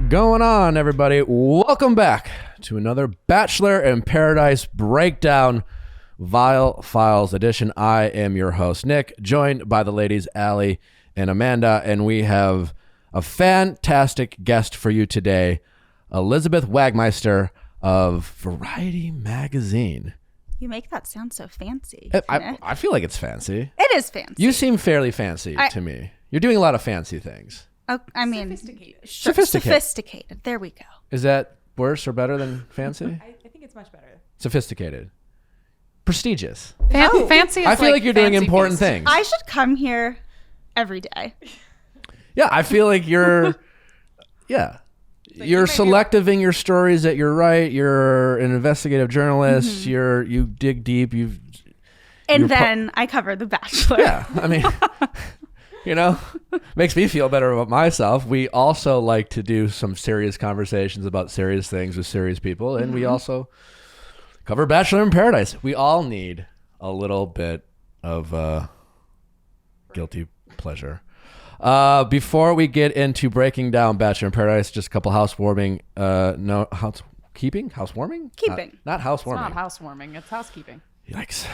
going on, everybody? Welcome back to another Bachelor in Paradise breakdown, Viall Files edition. I am your host, Nick, joined by the ladies, Allie and Amanda, and we have a fantastic guest for you today, Elizabeth Wagmeister of Variety Magazine. You make that sound so fancy. I feel like it's fancy. It is fancy. You seem fairly fancy to me. You're doing a lot of fancy things. Oh, I mean, sophisticated. There we go. Is that worse or better than fancy? I think it's much better. Sophisticated. Prestigious. Fancy is I feel like you're doing important feast. things. I should come here every day. Yeah, I feel like you're you're selective in your stories, that you're right. You're an investigative journalist. Mm-hmm. You dig deep. I cover The Bachelor. Yeah, I mean, makes me feel better about myself. We also like to do some serious conversations about serious things with serious people, and we also cover Bachelor in Paradise. We all need a little bit of guilty pleasure. Before we get into breaking down Bachelor in Paradise, just a couple housewarming. Housekeeping? Housewarming? Keeping. Not housewarming. It's not housewarming. It's housekeeping. Yikes.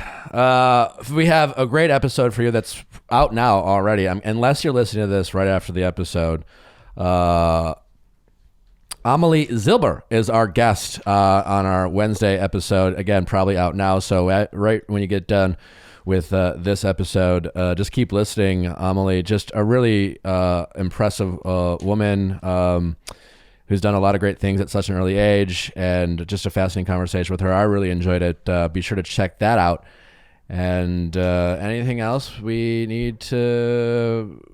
We have a great episode for you that's out now already. Unless you're listening to this right after the episode. Amelie Zilber is our guest on our Wednesday episode. Again, probably out now. So right when you get done with this episode, just keep listening. Amelie, just a really impressive woman who's done a lot of great things at such an early age, and just a fascinating conversation with her. I really enjoyed it. Be sure to check that out. And anything else we need to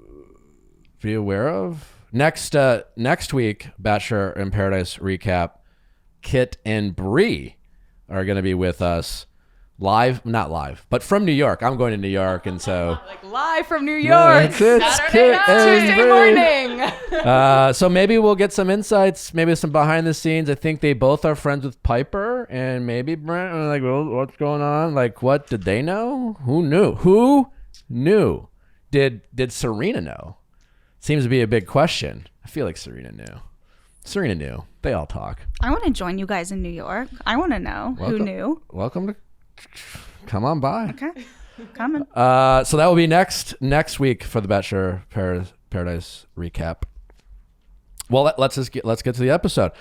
be aware of? Next week, Bachelor in Paradise recap, Kit and Bree are going to be with us. Not live, but from New York. I'm going to New York, and so like live from New York. Saturday night, Tuesday morning. So maybe we'll get some insights, maybe some behind the scenes. I think they both are friends with Piper and maybe Brent. And like, well, what's going on? Like, what did they know? Who knew? Did Serena know? Seems to be a big question. I feel like Serena knew. They all talk. I want to join you guys in New York. I want to know who knew. Welcome to. Come on by. Okay, coming. So that will be next week for the Bachelor Paradise recap. Well, let's get to the episode.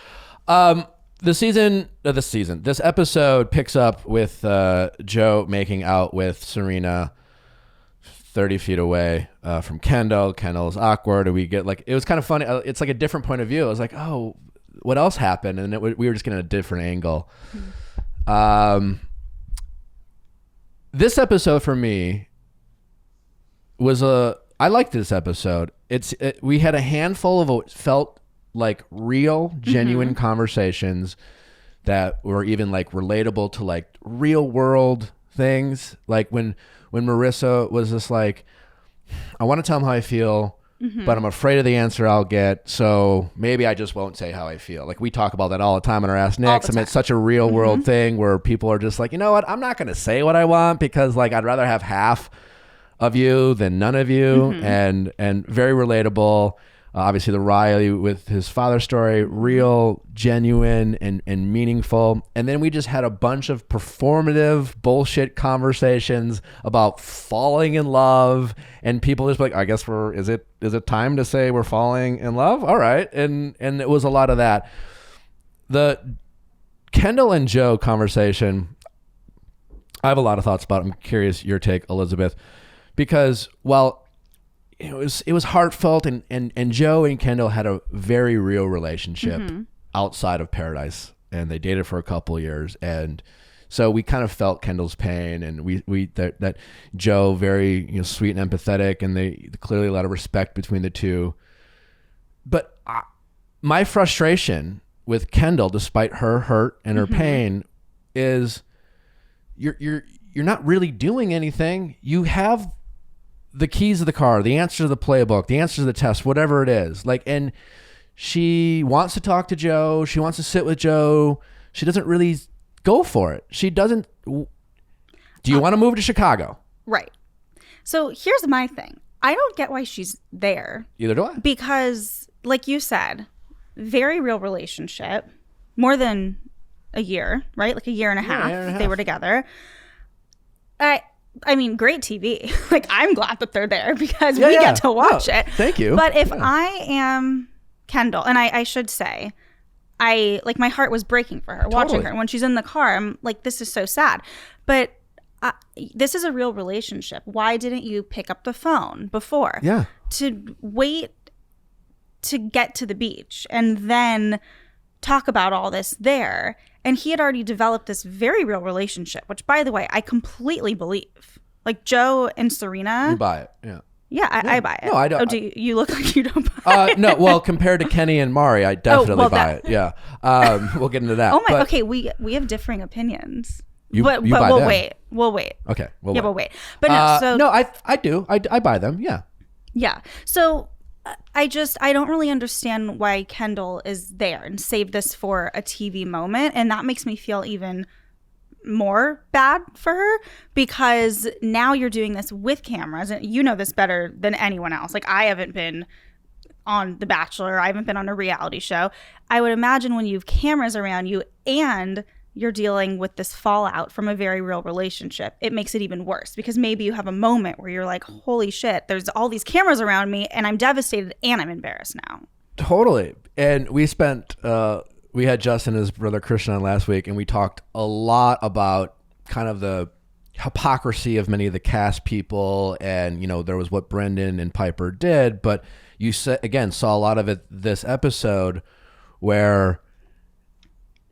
This episode picks up with Joe making out with Serena 30 feet away from Kendall. Kendall's awkward, and we get it was kind of funny. It's like a different point of view. I was like, oh, what else happened? And we were just getting a different angle. This episode for me was I liked this episode. We had a handful of what felt like real, genuine conversations that were even like relatable to like real world things. Like when Marissa was just like, I want to tell him how I feel, but I'm afraid of the answer I'll get. So maybe I just won't say how I feel. Like we talk about that all the time in our Ask Nicks. I mean, it's such a real world thing where people are just like, you know what? I'm not going to say what I want because like I'd rather have half of you than none of you, and very relatable. Obviously, the Riley with his father story, real, genuine, and meaningful. And then we just had a bunch of performative bullshit conversations about falling in love, and people just like, I guess is it time to say we're falling in love? All right, and it was a lot of that. The Kendall and Joe conversation, I have a lot of thoughts about. I'm curious your take, Elizabeth, because while it was heartfelt, and Joe and Kendall had a very real relationship outside of Paradise, and they dated for a couple of years, and so we kind of felt Kendall's pain, and that Joe very sweet and empathetic, and they clearly a lot of respect between the two. But my frustration with Kendall, despite her hurt and her pain, is you're not really doing anything. You have the keys of the car, the answer to the playbook, the answer to the test, whatever it is. Like, and she wants to talk to Joe. She wants to sit with Joe. She doesn't really go for it. She doesn't. Do you want to move to Chicago? Right. So here's my thing. I don't get why she's there. Either do I. Because, like you said, very real relationship, more than a year, right? Like a year and a half. They were together. I mean, great TV. Like, I'm glad that they're there because we get to watch it. Thank you. But if I am Kendall, and I should say, my heart was breaking for her, watching her. When she's in the car, I'm like, this is so sad. But this is a real relationship. Why didn't you pick up the phone before? Yeah. To wait to get to the beach and then talk about all this there. And he had already developed this very real relationship, which, by the way, I completely believe. Like, Joe and Serena. You buy it. Yeah. Yeah, I buy it. No, I don't. Oh, you look like you don't buy it? No, well, compared to Kenny and Mari, I definitely buy it. Yeah. We'll get into that. Oh, my. Okay, we have differing opinions. You but buy we'll them. wait. We'll wait. Okay. We'll wait. But no, so. No, I do. I buy them. Yeah. Yeah. So I don't really understand why Kendall is there and saved this for a TV moment. And that makes me feel even more bad for her because now you're doing this with cameras. And you know this better than anyone else. Like, I haven't been on The Bachelor. I haven't been on a reality show. I would imagine when you have cameras around you and you're dealing with this fallout from a very real relationship, it makes it even worse because maybe you have a moment where you're like, holy shit, there's all these cameras around me and I'm devastated and I'm embarrassed now. Totally. And we spent, we had Justin and his brother Christian on last week, and we talked a lot about kind of the hypocrisy of many of the cast people. And, you know, there was what Brendan and Piper did, but you saw a lot of it this episode where,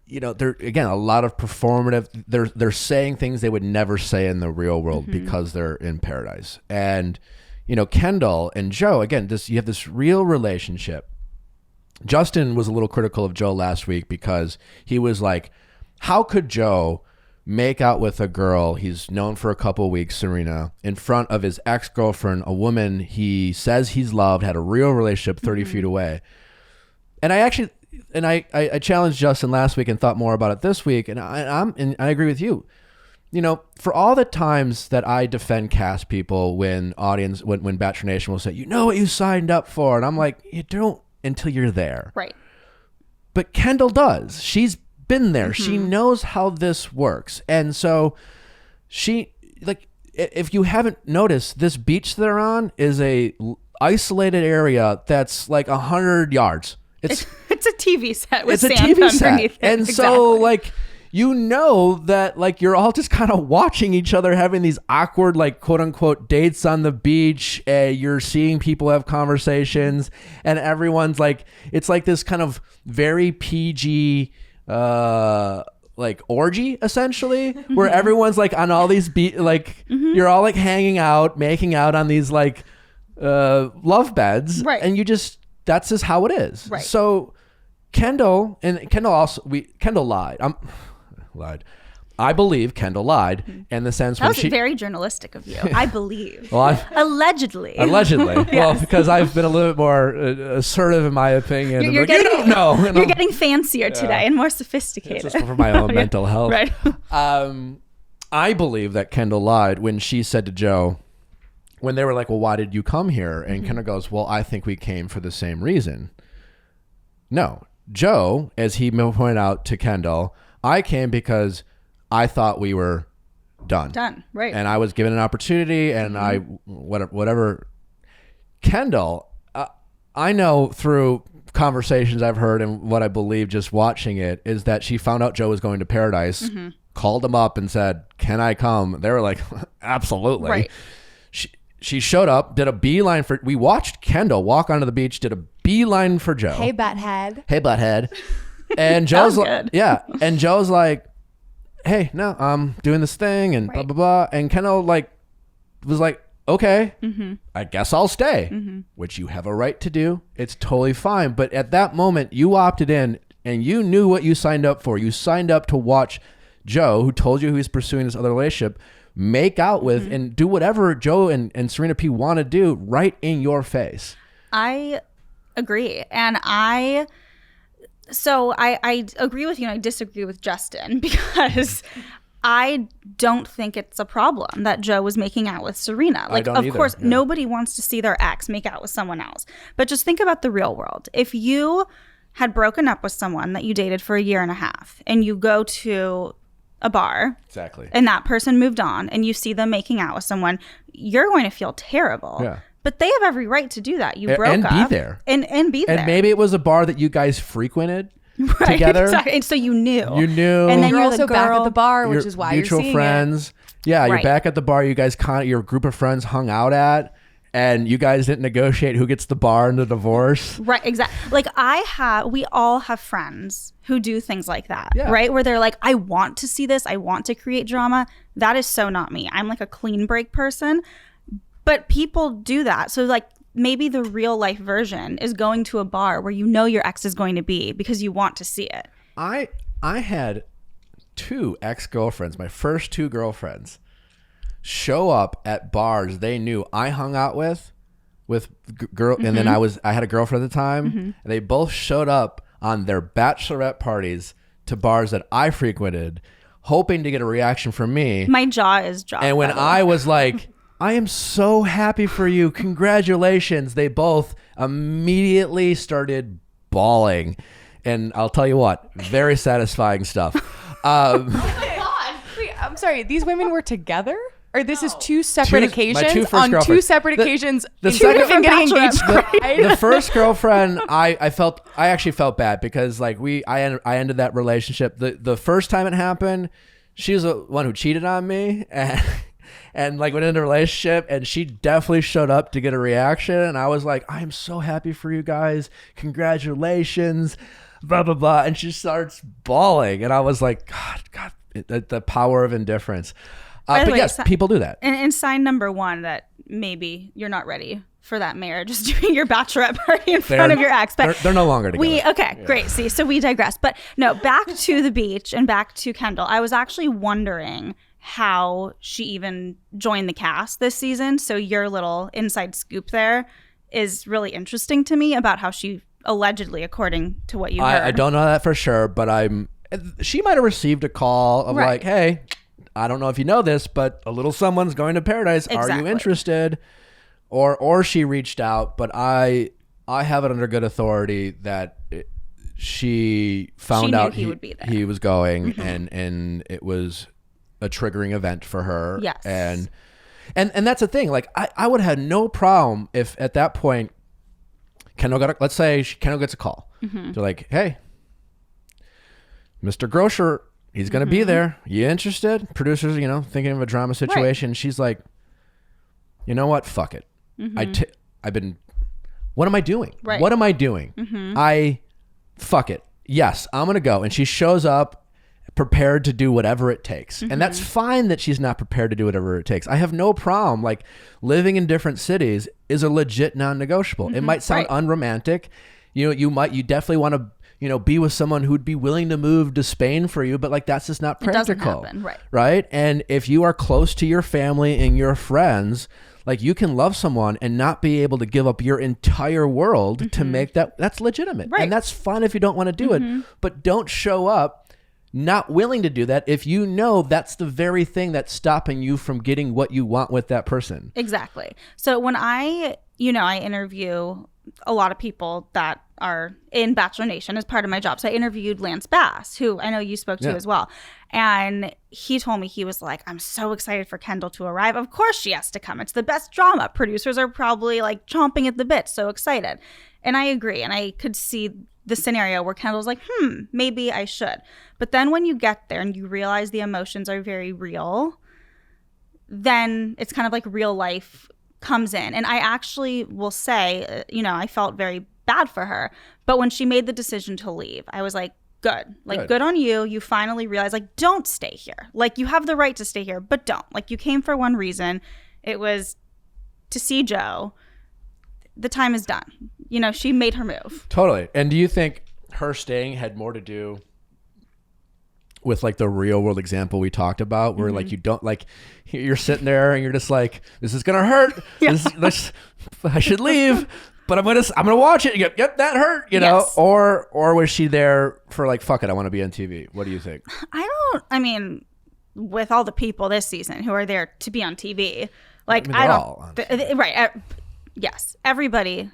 you know, they're, again, a lot of performative. They're saying things they would never say in the real world because they're in paradise. And, you know, Kendall and Joe, again, you have this real relationship. Justin was a little critical of Joe last week because he was like, how could Joe make out with a girl he's known for a couple of weeks, Serena, in front of his ex-girlfriend, a woman he says he's loved, had a real relationship 30 feet away. And I challenged Justin last week and thought more about it this week, and I agree with you. You know, for all the times that I defend cast people when Bachelor Nation will say, you know what you signed up for, and I'm like, you don't until you're there. Right. But Kendall does. She's been there. She knows how this works. And so she, like, if you haven't noticed, this beach they're on is a isolated area that's like 100 yards. It's a TV set with it's sand a TV set. underneath it. And so, like, you know that, like, you're all just kind of watching each other having these awkward, like, quote unquote dates on the beach. You're seeing people have conversations, and everyone's like, it's like this kind of very PG, like, orgy essentially, where everyone's like on all these you're all like hanging out, making out on these like love beds, right? And that's just how it is, right? So Kendall lied. Lied. I believe Kendall lied in the sense that was very journalistic of you. I believe. Well, allegedly. Yes. Well, because I've been a little bit more assertive in my opinion. You don't know. You're getting fancier today and more sophisticated. It's just for my own mental health. Right. I believe that Kendall lied when she said to Joe, when they were like, well, why did you come here? And Kendall goes, well, I think we came for the same reason. No. Joe, as he pointed out to Kendall, I came because I thought we were done. Done, right. And I was given an opportunity, and whatever. Kendall, I know through conversations I've heard and what I believe just watching it is that she found out Joe was going to Paradise, called him up and said, can I come? They were like, absolutely. Right. She showed up, did a beeline we watched Kendall walk onto the beach, did a beeline for Joe. Hey, butthead. Hey, butthead. And Joe's like, and Joe's like, hey, no, I'm doing this thing and blah, blah, blah. And Kendall was like, okay, I guess I'll stay, which you have a right to do. It's totally fine. But at that moment, you opted in and you knew what you signed up for. You signed up to watch Joe, who told you he was pursuing this other relationship, make out with and do whatever Joe and Serena P want to do right in your face. I agree. And I agree with you, and I disagree with Justin because I don't think it's a problem that Joe was making out with Serena. Like, of course, nobody wants to see their ex make out with someone else. But just think about the real world. If you had broken up with someone that you dated for a year and a half, and you go to a bar, exactly, and that person moved on, and you see them making out with someone, you're going to feel terrible. Yeah. But they have every right to do that. You broke and up. be there. And be there. And maybe it was a bar that you guys frequented right, together. Exactly. And so you knew. You knew. And then You're you're also the back girl. at the bar, which is why you're mutual seeing friends. it. Yeah, you're Right. back at the bar you guys your group of friends hung out at, and you guys didn't negotiate who gets the bar in the divorce. Right, exactly. Like we all have friends who do things like that, Yeah. right? Where they're like, I want to see this. I want to create drama. That is so not me. I'm like a clean break person, but people do that. So like maybe the real life version is going to a bar where you know your ex is going to be because you want to see it. I had 2 ex-girlfriends, my first 2 girlfriends, show up at bars they knew I hung out with girl, and then I had a girlfriend at the time, and they both showed up on their bachelorette parties to bars that I frequented, hoping to get a reaction from me. My jaw is dropped. And when by the way. I was like, I am so happy for you, congratulations, they both immediately started bawling. And I'll tell you what, very satisfying stuff. Oh my God. Wait, I'm sorry. These women were together? Or this is 2 separate occasions? my 2 first on 2 girlfriends. separate occasions. The including second- getting engaged. The first girlfriend, I actually felt bad because like I ended that relationship. The first time it happened, she was the one who cheated on me, and like went into a relationship, and she definitely showed up to get a reaction, and I was like, I am so happy for you guys, congratulations, blah blah blah, and she starts bawling, and I was like, God, the power of indifference. By the But way, yes, people do that. And sign number 1 that maybe you're not ready for that marriage is doing your bachelorette party in front of your ex. But they're no longer together. Great. See, so we digress. But no, back to the beach and back to Kendall. I was actually wondering how she even joined the cast this season. So your little inside scoop there is really interesting to me about how she allegedly, according to what you heard. I don't know that for sure, but she might have received a call of Right. like, hey, I don't know if you know this, but a little someone's going to paradise. Are you Exactly. interested? Or she reached out, but I have it under good authority that she found knew out he would be there. he was going, and it was a triggering event for her. Yes. And that's the thing. Like I would have had no problem if at that point Kendall let's say Kendall gets a call. They're like, hey, Mr. Grocer, he's going to be there. You interested? Producers, thinking of a drama situation. Right. She's like, you know what? Fuck it. What am I doing? Right. What am I doing? Fuck it. Yes, I'm going to go. And she shows up prepared to do whatever it takes. And that's fine that she's not prepared to do whatever it takes. I have no problem. Like living in different cities is a legit non-negotiable. It might sound unromantic. You definitely want to, be with someone who'd be willing to move to Spain for you, but like that's just not practical. It doesn't happen, right? Right? And if you are close to your family and your friends, like you can love someone and not be able to give up your entire world to make that's legitimate. Right. And that's fun if you don't want to do it, but don't show up not willing to do that if you know that's the very thing that's stopping you from getting what you want with that person. Exactly. So when I interview a lot of people that are in Bachelor Nation as part of my job. So I interviewed Lance Bass, who I know you spoke to as well. And he told me, he was like, I'm so excited for Kendall to arrive. Of course she has to come. It's the best drama. Producers are probably like chomping at the bit, so excited. And I agree. And I could see the scenario where Kendall's like, maybe I should. But then when you get there and you realize the emotions are very real, then it's kind of like real life comes in. And I actually will say, I felt very bad for her. But when she made the decision to leave, I was like, good. Like, good on you. You finally realized, like, don't stay here. Like, you have the right to stay here, but don't. Like, you came for one reason. It was to see Joe. The time is done. She made her move. Totally. And do you think her staying had more to do with like the real world example we talked about where like you don't like you're sitting there and you're just like, this is gonna hurt. I should leave, but I'm gonna watch it. Yep, that hurt, Yes. or was she there for like, fuck it, I want to be on TV? What do you think? I mean, with all the people this season who are there to be on TV, like they're all on TV. right. Yes, everybody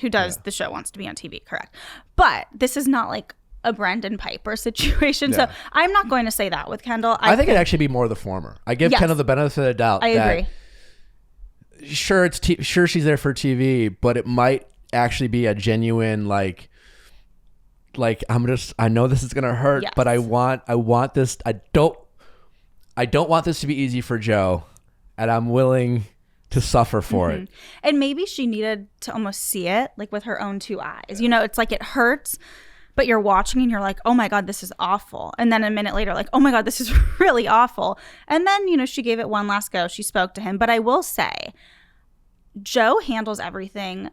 who does the show wants to be on TV, correct? But this is not like a Brendan Piper situation. So I'm not going to say that with Kendall. I think it'd actually be more the former. I give Kendall the benefit of the doubt. I agree. Sure, sure she's there for TV, but it might actually be a genuine like I know this is gonna hurt, but I want this. I don't want this to be easy for Joe, and I'm willing to suffer for it. And maybe she needed to almost see it like with her own two eyes. You know, it's like it hurts, but you're watching and you're like, oh my God, this is awful. And then a minute later, like, oh my God, this is really awful. And then, you know, she gave it one last go. She spoke to him. But I will say, Joe handles everything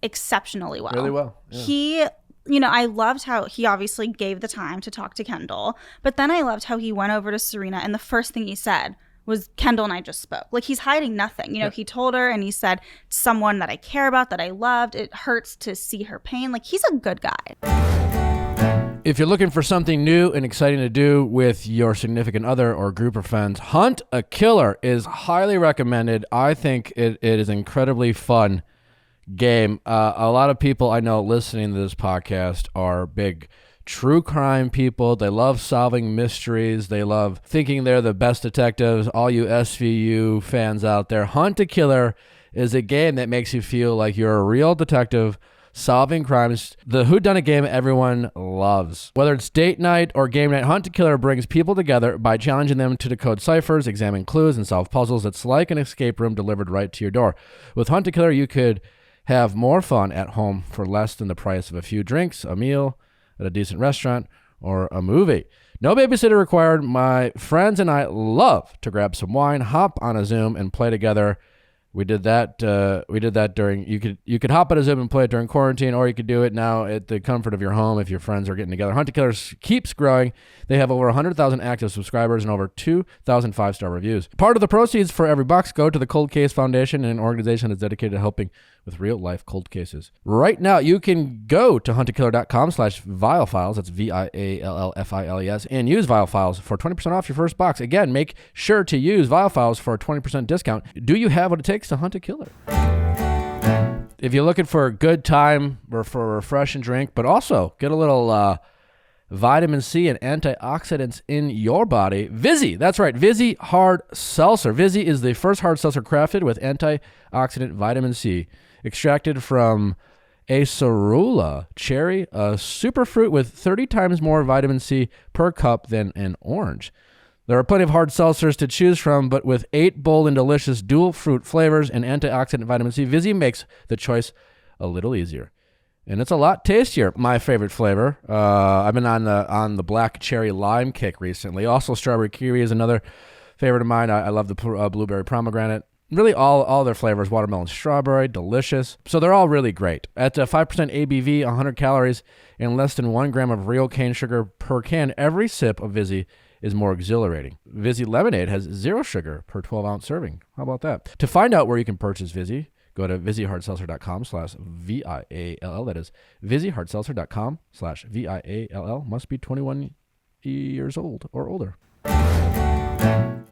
exceptionally well. Really well. Yeah. He, you know, I loved how he obviously gave the time to talk to Kendall. But then I loved how he went over to Serena and the first thing he said was, Kendall and I just spoke. Like, he's hiding nothing. You know, he told her and he said, someone that I care about, that I loved. It hurts to see her pain. Like, he's a good guy. If you're looking for something new and exciting to do with your significant other or group of friends, Hunt a Killer is highly recommended. I think it is an incredibly fun game. A lot of people I know listening to this podcast are big true crime people. They love solving mysteries. They love thinking they're the best detectives. All you SVU fans out there, Hunt a Killer is a game that makes you feel like you're a real detective solving crimes. The whodunit game everyone loves. Whether it's date night or game night, Hunt a Killer brings people together by challenging them to decode ciphers, examine clues, and solve puzzles. It's like an escape room delivered right to your door. With Hunt a Killer, you could have more fun at home for less than the price of a few drinks, a meal at a decent restaurant, or a movie. No babysitter required. My friends and I love to grab some wine, hop on a Zoom, and play together. We did that during, you could hop on a Zoom and play it during quarantine, or you could do it now at the comfort of your home if your friends are getting together. Hunt a Killer keeps growing. They have over 100,000 active subscribers and over 2,000 5-star reviews. Part of the proceeds for every box go to the Cold Case Foundation, an organization that's dedicated to helping with real-life cold cases. Right now, you can go to huntaKiller.com/viallfiles, that's VIALLFILES, and use Viall Files for 20% off your first box. Again, make sure to use Viall Files for a 20% discount. Do you have what it takes to hunt a killer? If you're looking for a good time or for a refreshing drink, but also get a little vitamin C and antioxidants in your body, Vizzy. That's right, Vizzy Hard Seltzer. Vizzy is the first hard seltzer crafted with antioxidant vitamin C, extracted from acerola cherry, a superfruit with 30 times more vitamin C per cup than an orange. There are plenty of hard seltzers to choose from, but with 8 bold and delicious dual fruit flavors and antioxidant vitamin C, Vizzy makes the choice a little easier. And it's a lot tastier. My favorite flavor. I've been on the black cherry lime kick recently. Also, strawberry kiwi is another favorite of mine. I love the blueberry pomegranate. Really, all their flavors, watermelon, strawberry, delicious. So they're all really great. At 5% ABV, 100 calories, and less than 1 gram of real cane sugar per can, every sip of Vizzy is more exhilarating. Vizzy Lemonade has 0 sugar per 12-ounce serving. How about that? To find out where you can purchase Vizzy, go to VizzyHardSeltzer.com/VIALL. That is VizzyHardSeltzer.com/VIALL. Must be 21 years old or older.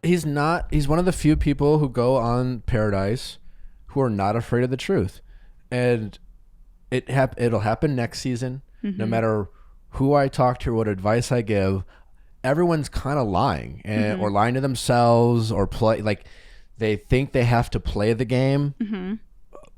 He's one of the few people who go on Paradise who are not afraid of the truth. And it'll happen next season. Mm-hmm. No matter who I talk to or what advice I give, everyone's kind of lying or lying to themselves or play like they think they have to play the game. Mm-hmm.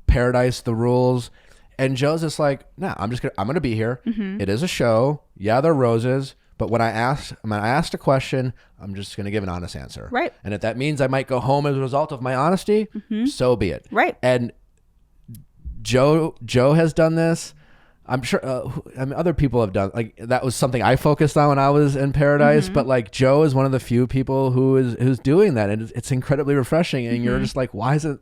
Paradise, the rules, and Joe's just like, nah, I'm gonna be here. Mm-hmm. It is a show. Yeah, they're roses, but when I asked a question, I'm just gonna give an honest answer. Right. And if that means I might go home as a result of my honesty, so be it. Right. And Joe has done this. I'm sure other people have done, like, that was something I focused on when I was in Paradise, but like Joe is one of the few people who's doing that, and it's incredibly refreshing. And you're just like, why is it?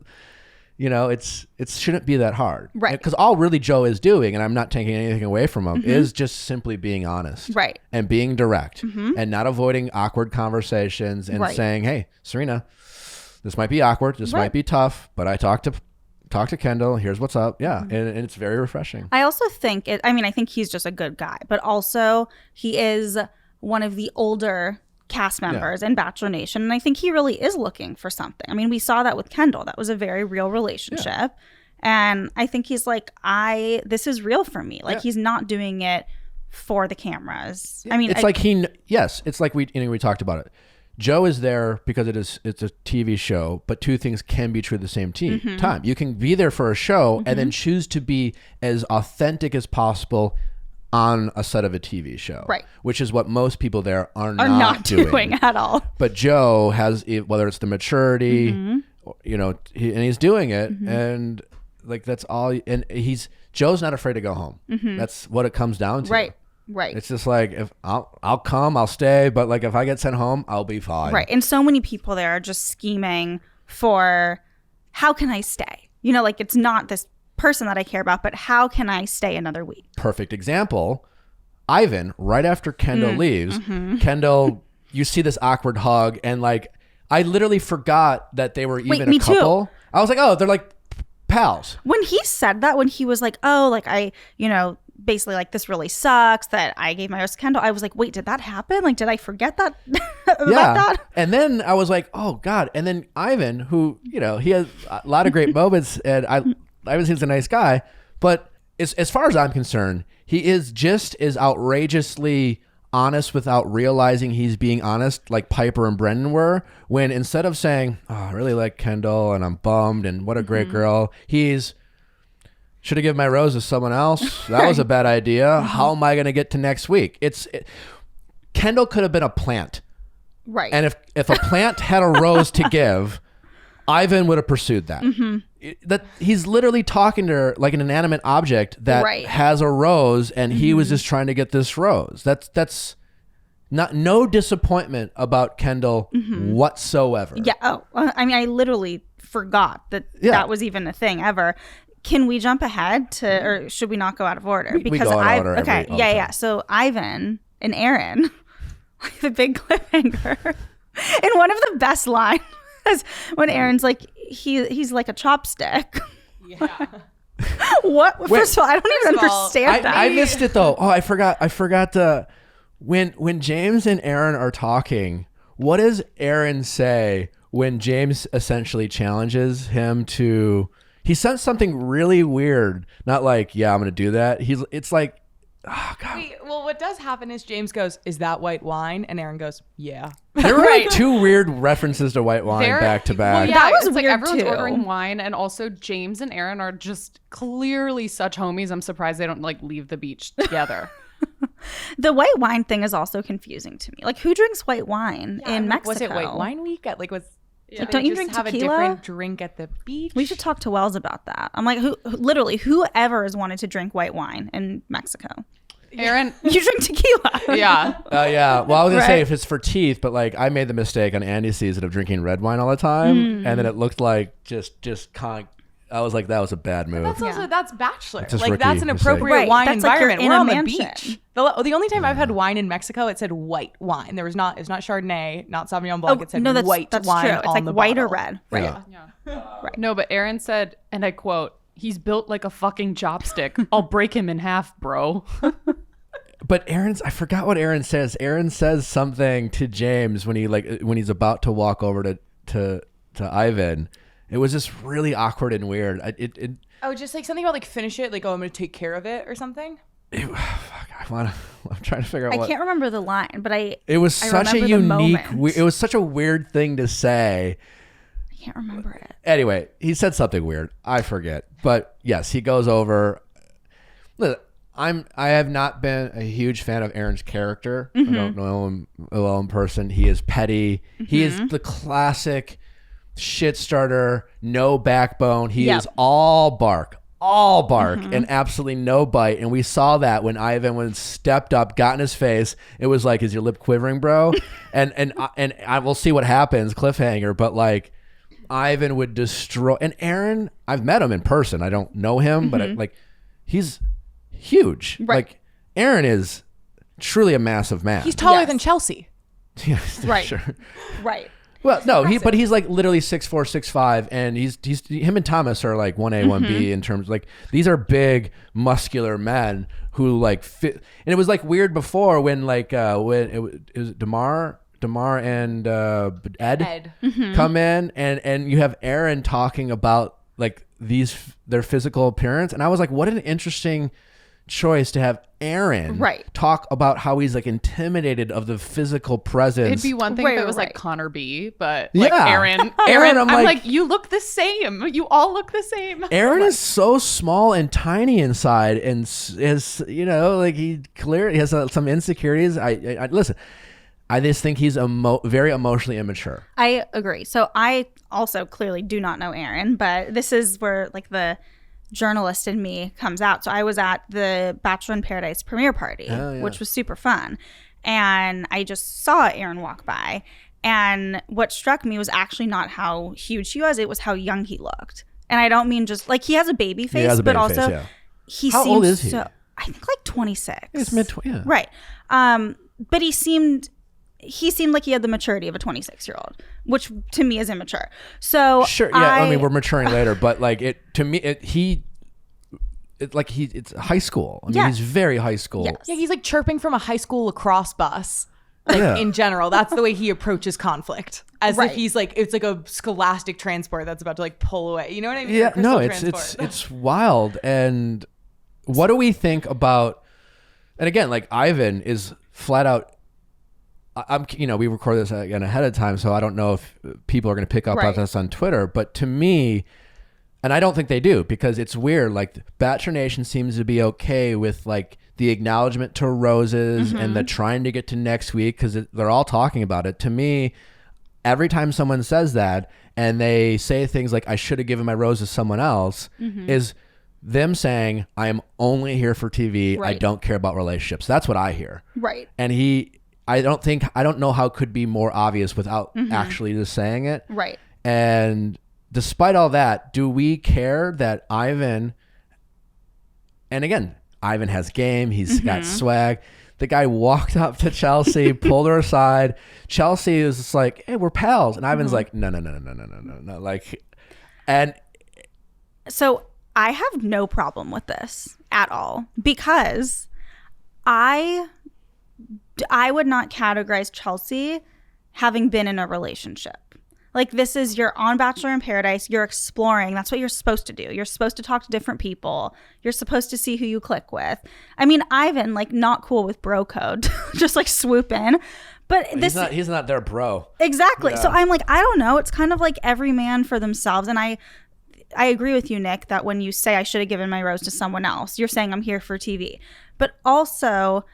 You know, it shouldn't be that hard. Right. Because all really Joe is doing, and I'm not taking anything away from him, is just simply being honest. Right. And being direct and not avoiding awkward conversations and saying, hey, Serena, this might be awkward. This might be tough, but I talked to Kendall. Here's what's up. Yeah. And it's very refreshing. I also think I think he's just a good guy, but also he is one of the older cast members in Bachelor Nation, and I think he really is looking for something. I mean, we saw that with Kendall. That was a very real relationship, And I think he's like, this is real for me. Like he's not doing it for the cameras. I mean, it's it's like we talked about it. Joe is there because it's a TV show, but two things can be true at the same time. You can be there for a show and then choose to be as authentic as possible on a set of a TV show, right? Which is what most people there are not doing at all. But Joe has, whether it's the maturity, and he's doing it, and like that's all. And Joe's not afraid to go home. That's what it comes down to, right? It's just like, if I'll come, I'll stay, but like if I get sent home, I'll be fine. Right. And so many people there are just scheming for how can I stay? Like it's not this person that I care about, but how can I stay another week? Perfect example. Ivan, right after Kendall leaves, Kendall, you see this awkward hug, and like I literally forgot that they were even a couple. Too. I was like, oh, they're like pals. When he said that, when he was like, oh, like I, basically like this really sucks that I gave my rose to Kendall, I was like, wait, did that happen? Like, did I forget that? That? And then I was like, oh God. And then Ivan, who, he has a lot of great moments, and Ivan seems a nice guy, but as far as I'm concerned, he is just as outrageously honest without realizing he's being honest, like Piper and Brendan were, when instead of saying, oh, I really like Kendall and I'm bummed and what a great girl, should have given my rose to someone else. That was a bad idea. How am I going to get to next week? Kendall could have been a plant. Right. And if a plant had a rose to give, Ivan would have pursued that. That he's literally talking to her like an inanimate object that has a rose, and he was just trying to get this rose. That's no disappointment about Kendall whatsoever. Yeah. Oh, I mean, I literally forgot that was even a thing ever. Can we jump ahead to, or should we not go out of order? We go out of order. Yeah. So Ivan and Aaron, the big cliffhanger, and one of the best lines is when Aaron's like, he's like a chopstick. Yeah. What? First of all, I don't even understand that. I missed it though. Oh, I forgot when James and Aaron are talking, what does Aaron say when James essentially challenges him to? He says something really weird. Not like, yeah, I'm going to do that. It's like, oh, God. Wait, well, what does happen is James goes, is that white wine? And Aaron goes, yeah. There were like two weird references to white wine back to back. Well, yeah, that was it's weird like everyone's too. ordering wine, and also James and Aaron are just clearly such homies. I'm surprised they don't like leave the beach together. The white wine thing is also confusing to me. Like, who drinks white wine in Mexico? Was it white wine week? Like, don't you drink have tequila? A different drink at the beach? We should talk to Wells about that. I'm like, whoever has wanted to drink white wine in Mexico. Aaron, you drink tequila. Yeah. Yeah. Well, I was gonna say if it's for teeth, but like I made the mistake on Andy's season of drinking red wine all the time, and then it looked like just kind of. I was like, that was a bad move. That's Bachelor. Like that's an appropriate wine that's environment. Like we're on mansion. the beach. The only time I've had wine in Mexico, it said white wine. It's not Chardonnay, not Sauvignon Blanc. It said white that's wine. True. It's like the white bottle. or red. Right. Yeah. Right. No, but Aaron said, and I quote, "He's built like a fucking chopstick. I'll break him in half, bro." But I forgot what Aaron says. Aaron says something to James when he's about to walk over to Ivan. It was just really awkward and weird. Just like something about like finish it, like, oh, I'm gonna take care of it or something. I'm trying to figure out. I can't remember the line, but It was such a unique. It was such a weird thing to say. I can't remember it. Anyway, he said something weird. I forget, but yes, he goes over. Look, I have not been a huge fan of Aaron's character. I don't know him well in person. He is petty. He is the classic shit starter, no backbone. He is all bark, and absolutely no bite. And we saw that when Ivan stepped up, got in his face. It was like, is your lip quivering, bro? and I will see what happens, cliffhanger. But like, Ivan would destroy. And Aaron, I've met him in person. I don't know him, but he's huge. Right. Like, Aaron is truly a massive man. He's taller than Chelsea. Yes, right. Sure. Right. Well, no, but he's like literally 6'4", 6'5", and he's him and Thomas are like 1A, 1B in terms, like, these are big, muscular men who like fit. And it was like weird before when like when it was Damar and Ed come in, and you have Aaron talking about like their physical appearance. And I was like, what an interesting choice to have Aaron talk about how he's like intimidated of the physical presence. It'd be one thing if it was like Connor B, but like Aaron, I'm like, you look the same. You all look the same. Aaron is so small and tiny inside, and is, you know, like he has some insecurities. I listen. I just think he's very emotionally immature. I agree. So I also clearly do not know Aaron, but this is where like the journalist in me comes out. So I was at the Bachelor in Paradise premiere party, which was super fun. And I just saw Aaron walk by. And what struck me was actually not how huge he was. It was how young he looked. And I don't mean just like he has a baby face, but also he how seems old is he? I think like 26. He's mid-20s. Right. But he seemed like he had the maturity of a 26-year-old, which to me is immature. So sure, yeah. I mean, we're maturing later, but like it's high school. I mean, he's very high school. Yes. Yeah, he's like chirping from a high school lacrosse bus. Like in general, that's the way he approaches conflict, as if he's like it's like a scholastic transport that's about to like pull away. You know what I mean? Yeah, no, it's wild. And what do we think about? And again, like Ivan is flat out. We record this again ahead of time, so I don't know if people are going to pick up on this on Twitter. But to me, and I don't think they do, because it's weird. Like Bachelor Nation seems to be okay with like the acknowledgement to roses and the trying to get to next week because they're all talking about it. To me, every time someone says that and they say things like "I should have given my rose to someone else," is them saying, "I am only here for TV. I don't care about relationships." That's what I hear. Right. And I don't know how it could be more obvious without actually just saying it. Right. And despite all that, do we care that Ivan, and again, Ivan has game, he's got swag. The guy walked up to Chelsea, pulled her aside. Chelsea is just like, "Hey, we're pals." And Ivan's like, no. Like, and so I have no problem with this at all, because I would not categorize Chelsea having been in a relationship. Like, this is, you're on Bachelor in Paradise, you're exploring. That's what you're supposed to do. You're supposed to talk to different people. You're supposed to see who you click with. I mean, Ivan, like, not cool with bro code, just like swoop in. But he's not their bro. Exactly. Yeah. So I'm like, I don't know. It's kind of like every man for themselves. And I agree with you, Nick, that when you say I should have given my rose to someone else, you're saying I'm here for TV. But also,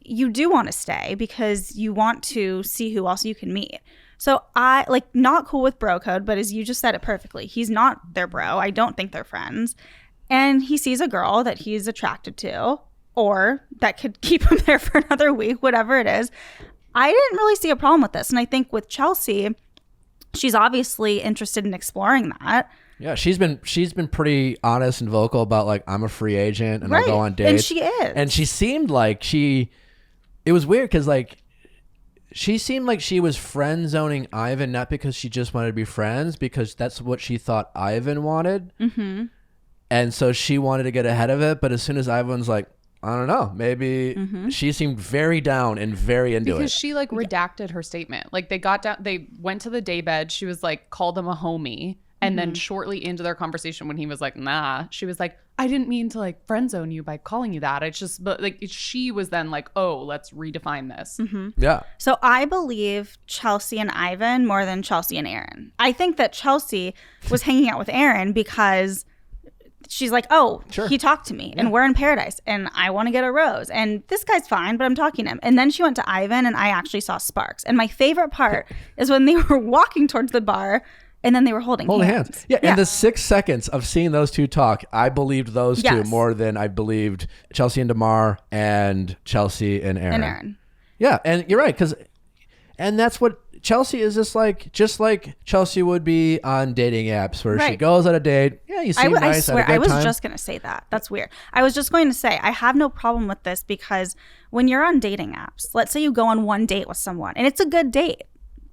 you do want to stay because you want to see who else you can meet. So I like, not cool with bro code, but as you just said it perfectly, he's not their bro. I don't think they're friends. And he sees a girl that he's attracted to, or that could keep him there for another week, whatever it is. I didn't really see a problem with this. And I think with Chelsea, she's obviously interested in exploring that. Yeah, she's been pretty honest and vocal about like, I'm a free agent and I'll go on dates. And she is. And she seemed like it was weird because like she seemed like she was friend zoning Ivan, not because she just wanted to be friends, because that's what she thought Ivan wanted. Mm-hmm. And so she wanted to get ahead of it. But as soon as Ivan's like, I don't know, maybe she seemed very down and very into it. Because she like redacted her statement. Like they went to the daybed. She was like, called him a homie. And then shortly into their conversation, when he was like, nah, she was like, I didn't mean to like friend zone you by calling you that. It's just, but like she was then like, oh, let's redefine this. Yeah. So I believe Chelsea and Ivan more than Chelsea and Aaron. I think that Chelsea was hanging out with Aaron because she's like, oh, he talked to me and we're in paradise and I want to get a rose. And this guy's fine, but I'm talking to him. And then she went to Ivan and I actually saw sparks. And my favorite part is when they were walking towards the bar and then they were holding hands. Yeah, in the 6 seconds of seeing those two talk, I believed those two more than I believed Chelsea and DeMar and Chelsea and Aaron. Yeah, and you're right, and that's what Chelsea is, just like Chelsea would be on dating apps where she goes on a date. Yeah, you seem nice. I swear, I was just going to say that. That's weird. I was just going to say, I have no problem with this because when you're on dating apps, let's say you go on one date with someone and it's a good date,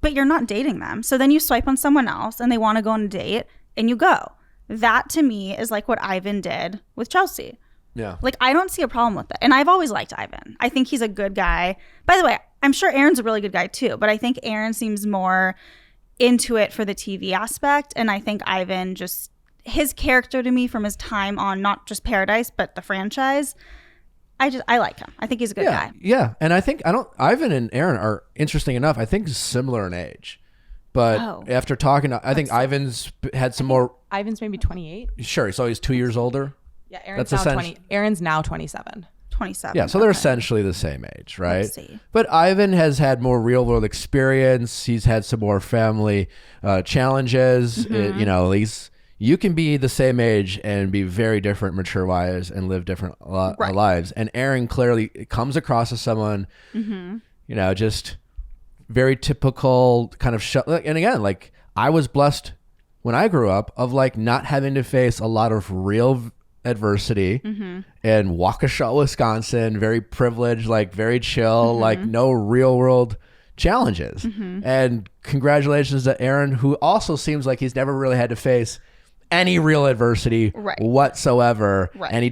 but you're not dating them. So then you swipe on someone else and they want to go on a date and you go. That to me is like what Ivan did with Chelsea. Yeah. Like, I don't see a problem with it. And I've always liked Ivan. I think he's a good guy. By the way, I'm sure Aaron's a really good guy too, but I think Aaron seems more into it for the TV aspect. And I think Ivan just his character to me from his time on not just Paradise but the franchise. I like him. I think he's a good guy. Yeah, and I think Ivan and Aaron are interesting enough. I think similar in age, but after talking, I think Ivan's had some more. Ivan's maybe 28. Sure, so he's 2 years older. Yeah, Aaron's now 27. 27. Yeah, so they're essentially the same age, right? But Ivan has had more real world experience. He's had some more family challenges. You know, you can be the same age and be very different mature wise and live different lives. And Aaron clearly comes across as someone, you know, just very typical kind of and again, like I was blessed when I grew up of like not having to face a lot of real adversity in Waukesha, Wisconsin, very privileged, like very chill, like no real world challenges. And congratulations to Aaron, who also seems like he's never really had to face any real adversity whatsoever. And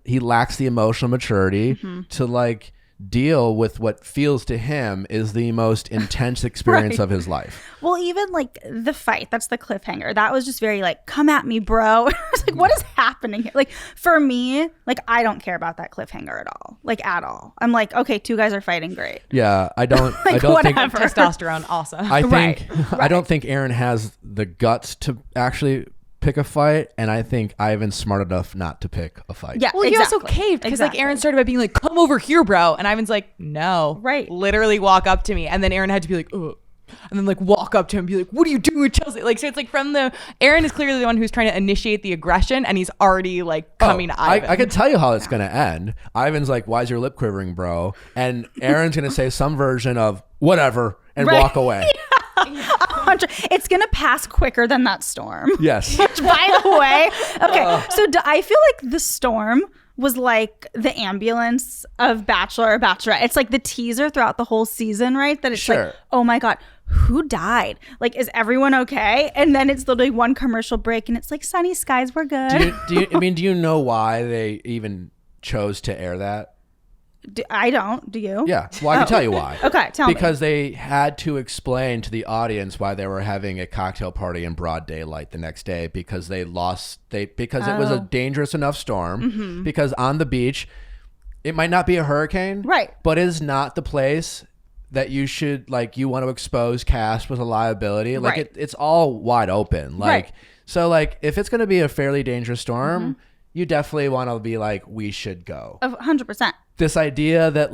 he lacks the emotional maturity to like deal with what feels to him is the most intense experience of his life. Well, even like the fight, that's the cliffhanger. That was just very like, come at me, bro. I was like, what is happening here? Like for me, like I don't care about that cliffhanger at all. Like at all. I'm like, okay, 2 guys are fighting, great. Yeah, I don't like, I don't whatever. think testosterone awesome. I think I don't think Aaron has the guts to actually pick a fight, and I think Ivan's smart enough not to pick a fight. Yeah, well, he also caved because like Aaron started by being like, "Come over here, bro," and Ivan's like, "No, literally walk up to me," and then Aaron had to be like, "Ugh," and then like walk up to him and be like, "What are you doing, Chelsea?" Like so, it's like Aaron is clearly the one who's trying to initiate the aggression, and he's already like coming to Ivan. I can tell you how it's gonna end. Ivan's like, "Why is your lip quivering, bro?" And Aaron's gonna say some version of "whatever" and walk away. It's gonna pass quicker than that storm. Yes. Which, by the way, okay. So I feel like the storm was like the ambulance of Bachelor or Bachelorette. It's like the teaser throughout the whole season, right? That it's like, oh my God, who died? Like, is everyone okay? And then it's literally one commercial break, and it's like sunny skies, we're good. Do you know why they even chose to air that? I don't. Do you? Yeah. Well, I can tell you why. Okay, tell me. Because they had to explain to the audience why they were having a cocktail party in broad daylight the next day because it was a dangerous enough storm. Because on the beach, it might not be a hurricane, right? But it is not the place that you should you want to expose cast with a liability. Like it's all wide open. So if it's going to be a fairly dangerous storm, you definitely want to be like, we should go. 100%. This idea that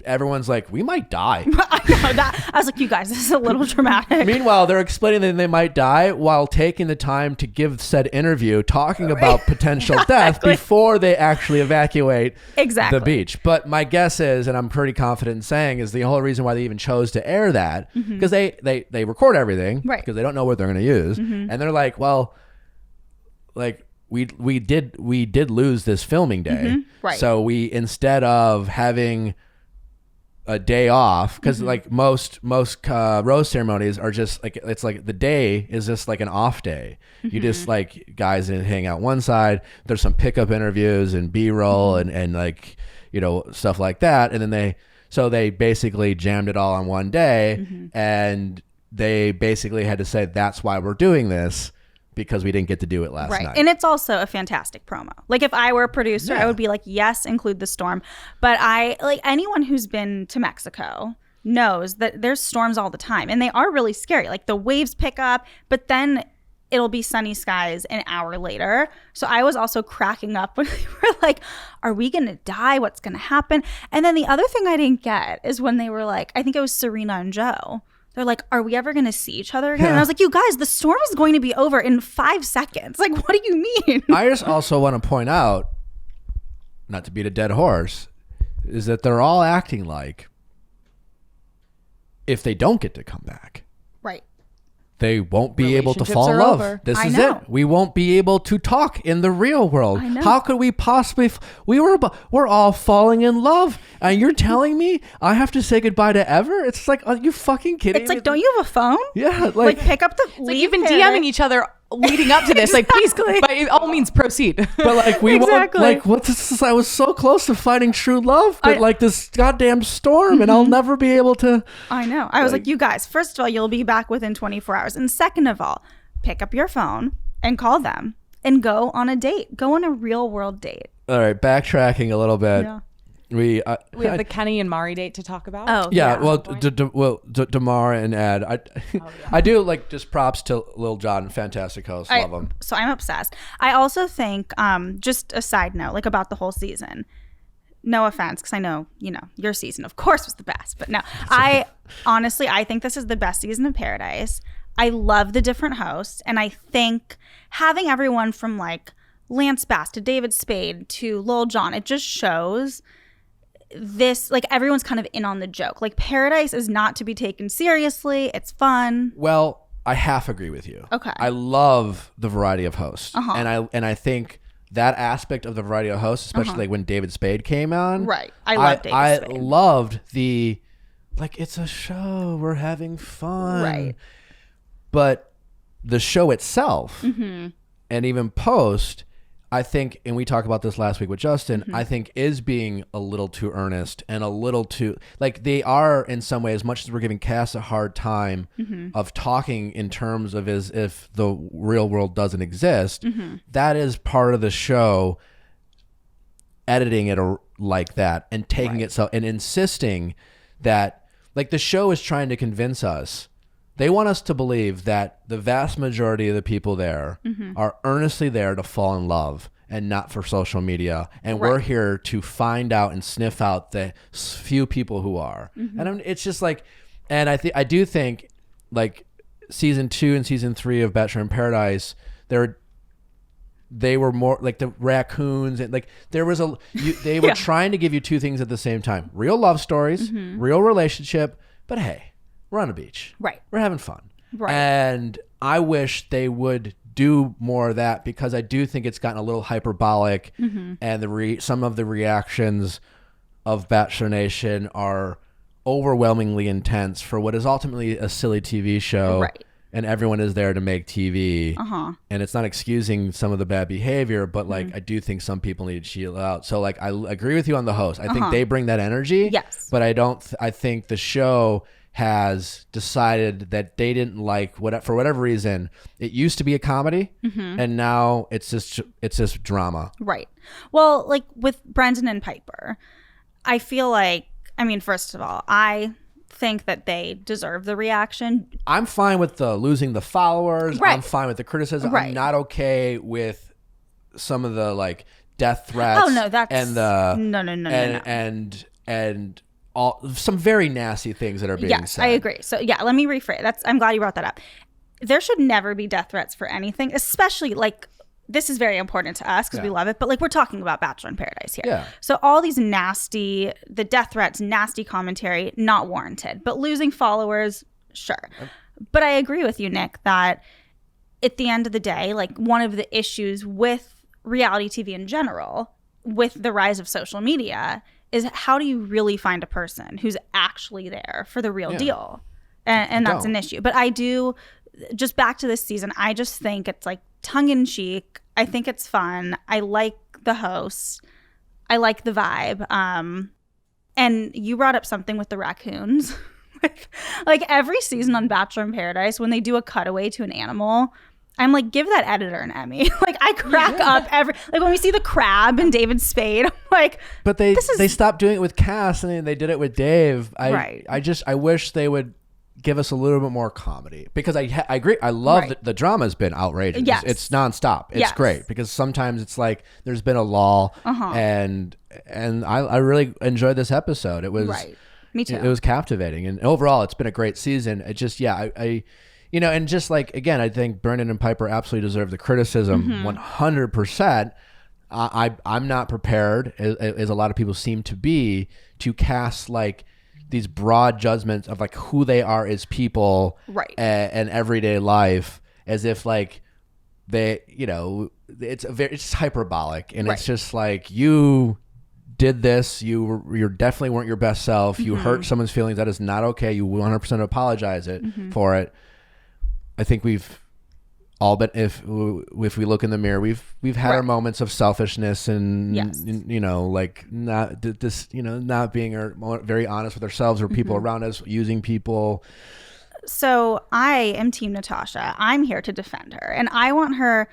everyone's like, we might die. I know that. I was like, you guys, this is a little dramatic. Meanwhile, they're explaining that they might die while taking the time to give said interview, talking about potential death before they actually evacuate the beach. But my guess is, and I'm pretty confident in saying, is the whole reason why they even chose to air that, because they record everything, because they don't know what they're going to use. And they're like, well, we did lose this filming day. So we, instead of having a day off, because most rose ceremonies are just it's like the day is just like an off day. You just guys hang out one side, there's some pickup interviews and B-roll and stuff like that, and then they basically jammed it all on one day, and they basically had to say that's why we're doing this, because we didn't get to do it last night. And it's also a fantastic promo. Like if I were a producer, I would be like, yes, include the storm. But anyone who's been to Mexico knows that there's storms all the time, and they are really scary. Like the waves pick up, but then it'll be sunny skies an hour later. So I was also cracking up when they were like, are we going to die? What's going to happen? And then the other thing I didn't get is when they were like, I think it was Serena and Joe. They're like, are we ever going to see each other again? And I was like, you guys, the storm is going to be over in 5 seconds. Like, what do you mean? I just also want to point out, not to beat a dead horse, is that they're all acting like if they don't get to come back, they won't be able to fall in love. This is it. We won't be able to talk in the real world. How could we possibly? We're all falling in love, and you're telling me I have to say goodbye to ever? It's like, are you fucking kidding me? It's like, don't you have a phone? Yeah, like pick up the. Like you've been DMing each other leading up to this. Like, please, by all means, proceed. But we won't. What's this? I was so close to finding true love, but this goddamn storm, and I'll never be able to. I know. I was like, you guys. First of all, you'll be back within 24 hours, and second of all, pick up your phone and call them and go on a date. Go on a real world date. All right, backtracking a little bit. Yeah. We have the Kenny and Mari date to talk about. Oh, yeah. Well, Damar and Ed. I do like just props to Lil Jon, fantastic host. Love him. So I'm obsessed. I also think, just a side note, like about the whole season. No offense, because I know, your season, of course, was the best. But no, I think this is the best season of Paradise. I love the different hosts. And I think having everyone from like Lance Bass to David Spade to Lil Jon, it just shows this, like, everyone's kind of in on the joke. Like, Paradise is not to be taken seriously. It's fun. Well, I half agree with you. Okay. I love the variety of hosts. And I think that aspect of the variety of hosts, especially like when David Spade came on. Right. I love David Spade. I loved the, like, it's a show. We're having fun. Right. But the show itself and even post, I think, and we talked about this last week with Justin, I think is being a little too earnest and a little too, like, they are in some way, as much as we're giving Cass a hard time of talking in terms of as if the real world doesn't exist, that is part of the show, editing it like that and taking it so, and insisting that, like, the show is trying to convince us. They want us to believe that the vast majority of the people there are earnestly there to fall in love and not for social media. And we're here to find out and sniff out the few people who are. And it's just like, and I do think like season 2 and season 3 of Bachelor in Paradise, they were more like the raccoons, and like there was they were trying to give you two things at the same time: real love stories, real relationship. But hey, we're on a beach. Right. We're having fun. Right. And I wish they would do more of that, because I do think it's gotten a little hyperbolic, and some of the reactions of Bachelor Nation are overwhelmingly intense for what is ultimately a silly TV show. Right. And everyone is there to make TV. And it's not excusing some of the bad behavior, but like I do think some people need to chill out. So like I agree with you on the host. I think they bring that energy. Yes. But I think the show has decided that they didn't like for whatever reason. It used to be a comedy, and now it's just drama. Right. Well, like with Brendan and Piper, I feel like, I mean, first of all, I think that they deserve the reaction. I'm fine with the losing the followers. Right. I'm fine with the criticism. Right. I'm not okay with some of the like death threats. Oh no, that's and the no. And all some very nasty things that are being said. I agree. So yeah, let me rephrase. I'm glad you brought that up. There should never be death threats for anything, especially like, this is very important to us because we love it, but like, we're talking about Bachelor in Paradise here. Yeah. So all these the death threats, nasty commentary, not warranted, but losing followers, sure. But I agree with you, Nick, that at the end of the day, like, one of the issues with reality TV in general, with the rise of social media, is how do you really find a person who's actually there for the real deal? And that's an issue. But I do, just back to this season, I just think it's like tongue-in-cheek. I think it's fun. I like the hosts. I like the vibe. And you brought up something with the raccoons. like every season on Bachelor in Paradise, when they do a cutaway to an animal, I'm like, give that editor an Emmy. Like, I crack up like when we see the crab and David Spade, I'm like, but they stopped doing it with Cass, and they did it with Dave. I wish they would give us a little bit more comedy, because I agree. I love that the drama's been outrageous. Yes. It's nonstop. It's great, because sometimes it's like there's been a lull, and I really enjoyed this episode. It was Me too. It was captivating, and overall, it's been a great season. It just I and just like, again, I think Brendan and Piper absolutely deserve the criticism, 100%. I'm not prepared, as a lot of people seem to be, to cast like these broad judgments of like who they are as people, and everyday life, as if like they, it's hyperbolic, and it's just like, you did this, you definitely weren't your best self, you hurt someone's feelings, that is not okay, you 100% apologize for it. I think we've all been, if we look in the mirror, we've had our moments of selfishness and like not being very honest with ourselves or people around us, using people. So I am Team Natasha. I'm here to defend her, and I want her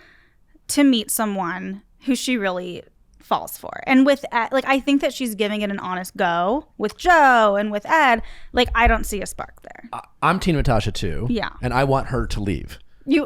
to meet someone who she really falls for. And with Ed, like, I think that she's giving it an honest go with Joe and with Ed. Like, I don't see a spark there. I'm Team Natasha too. Yeah. And I want her to leave.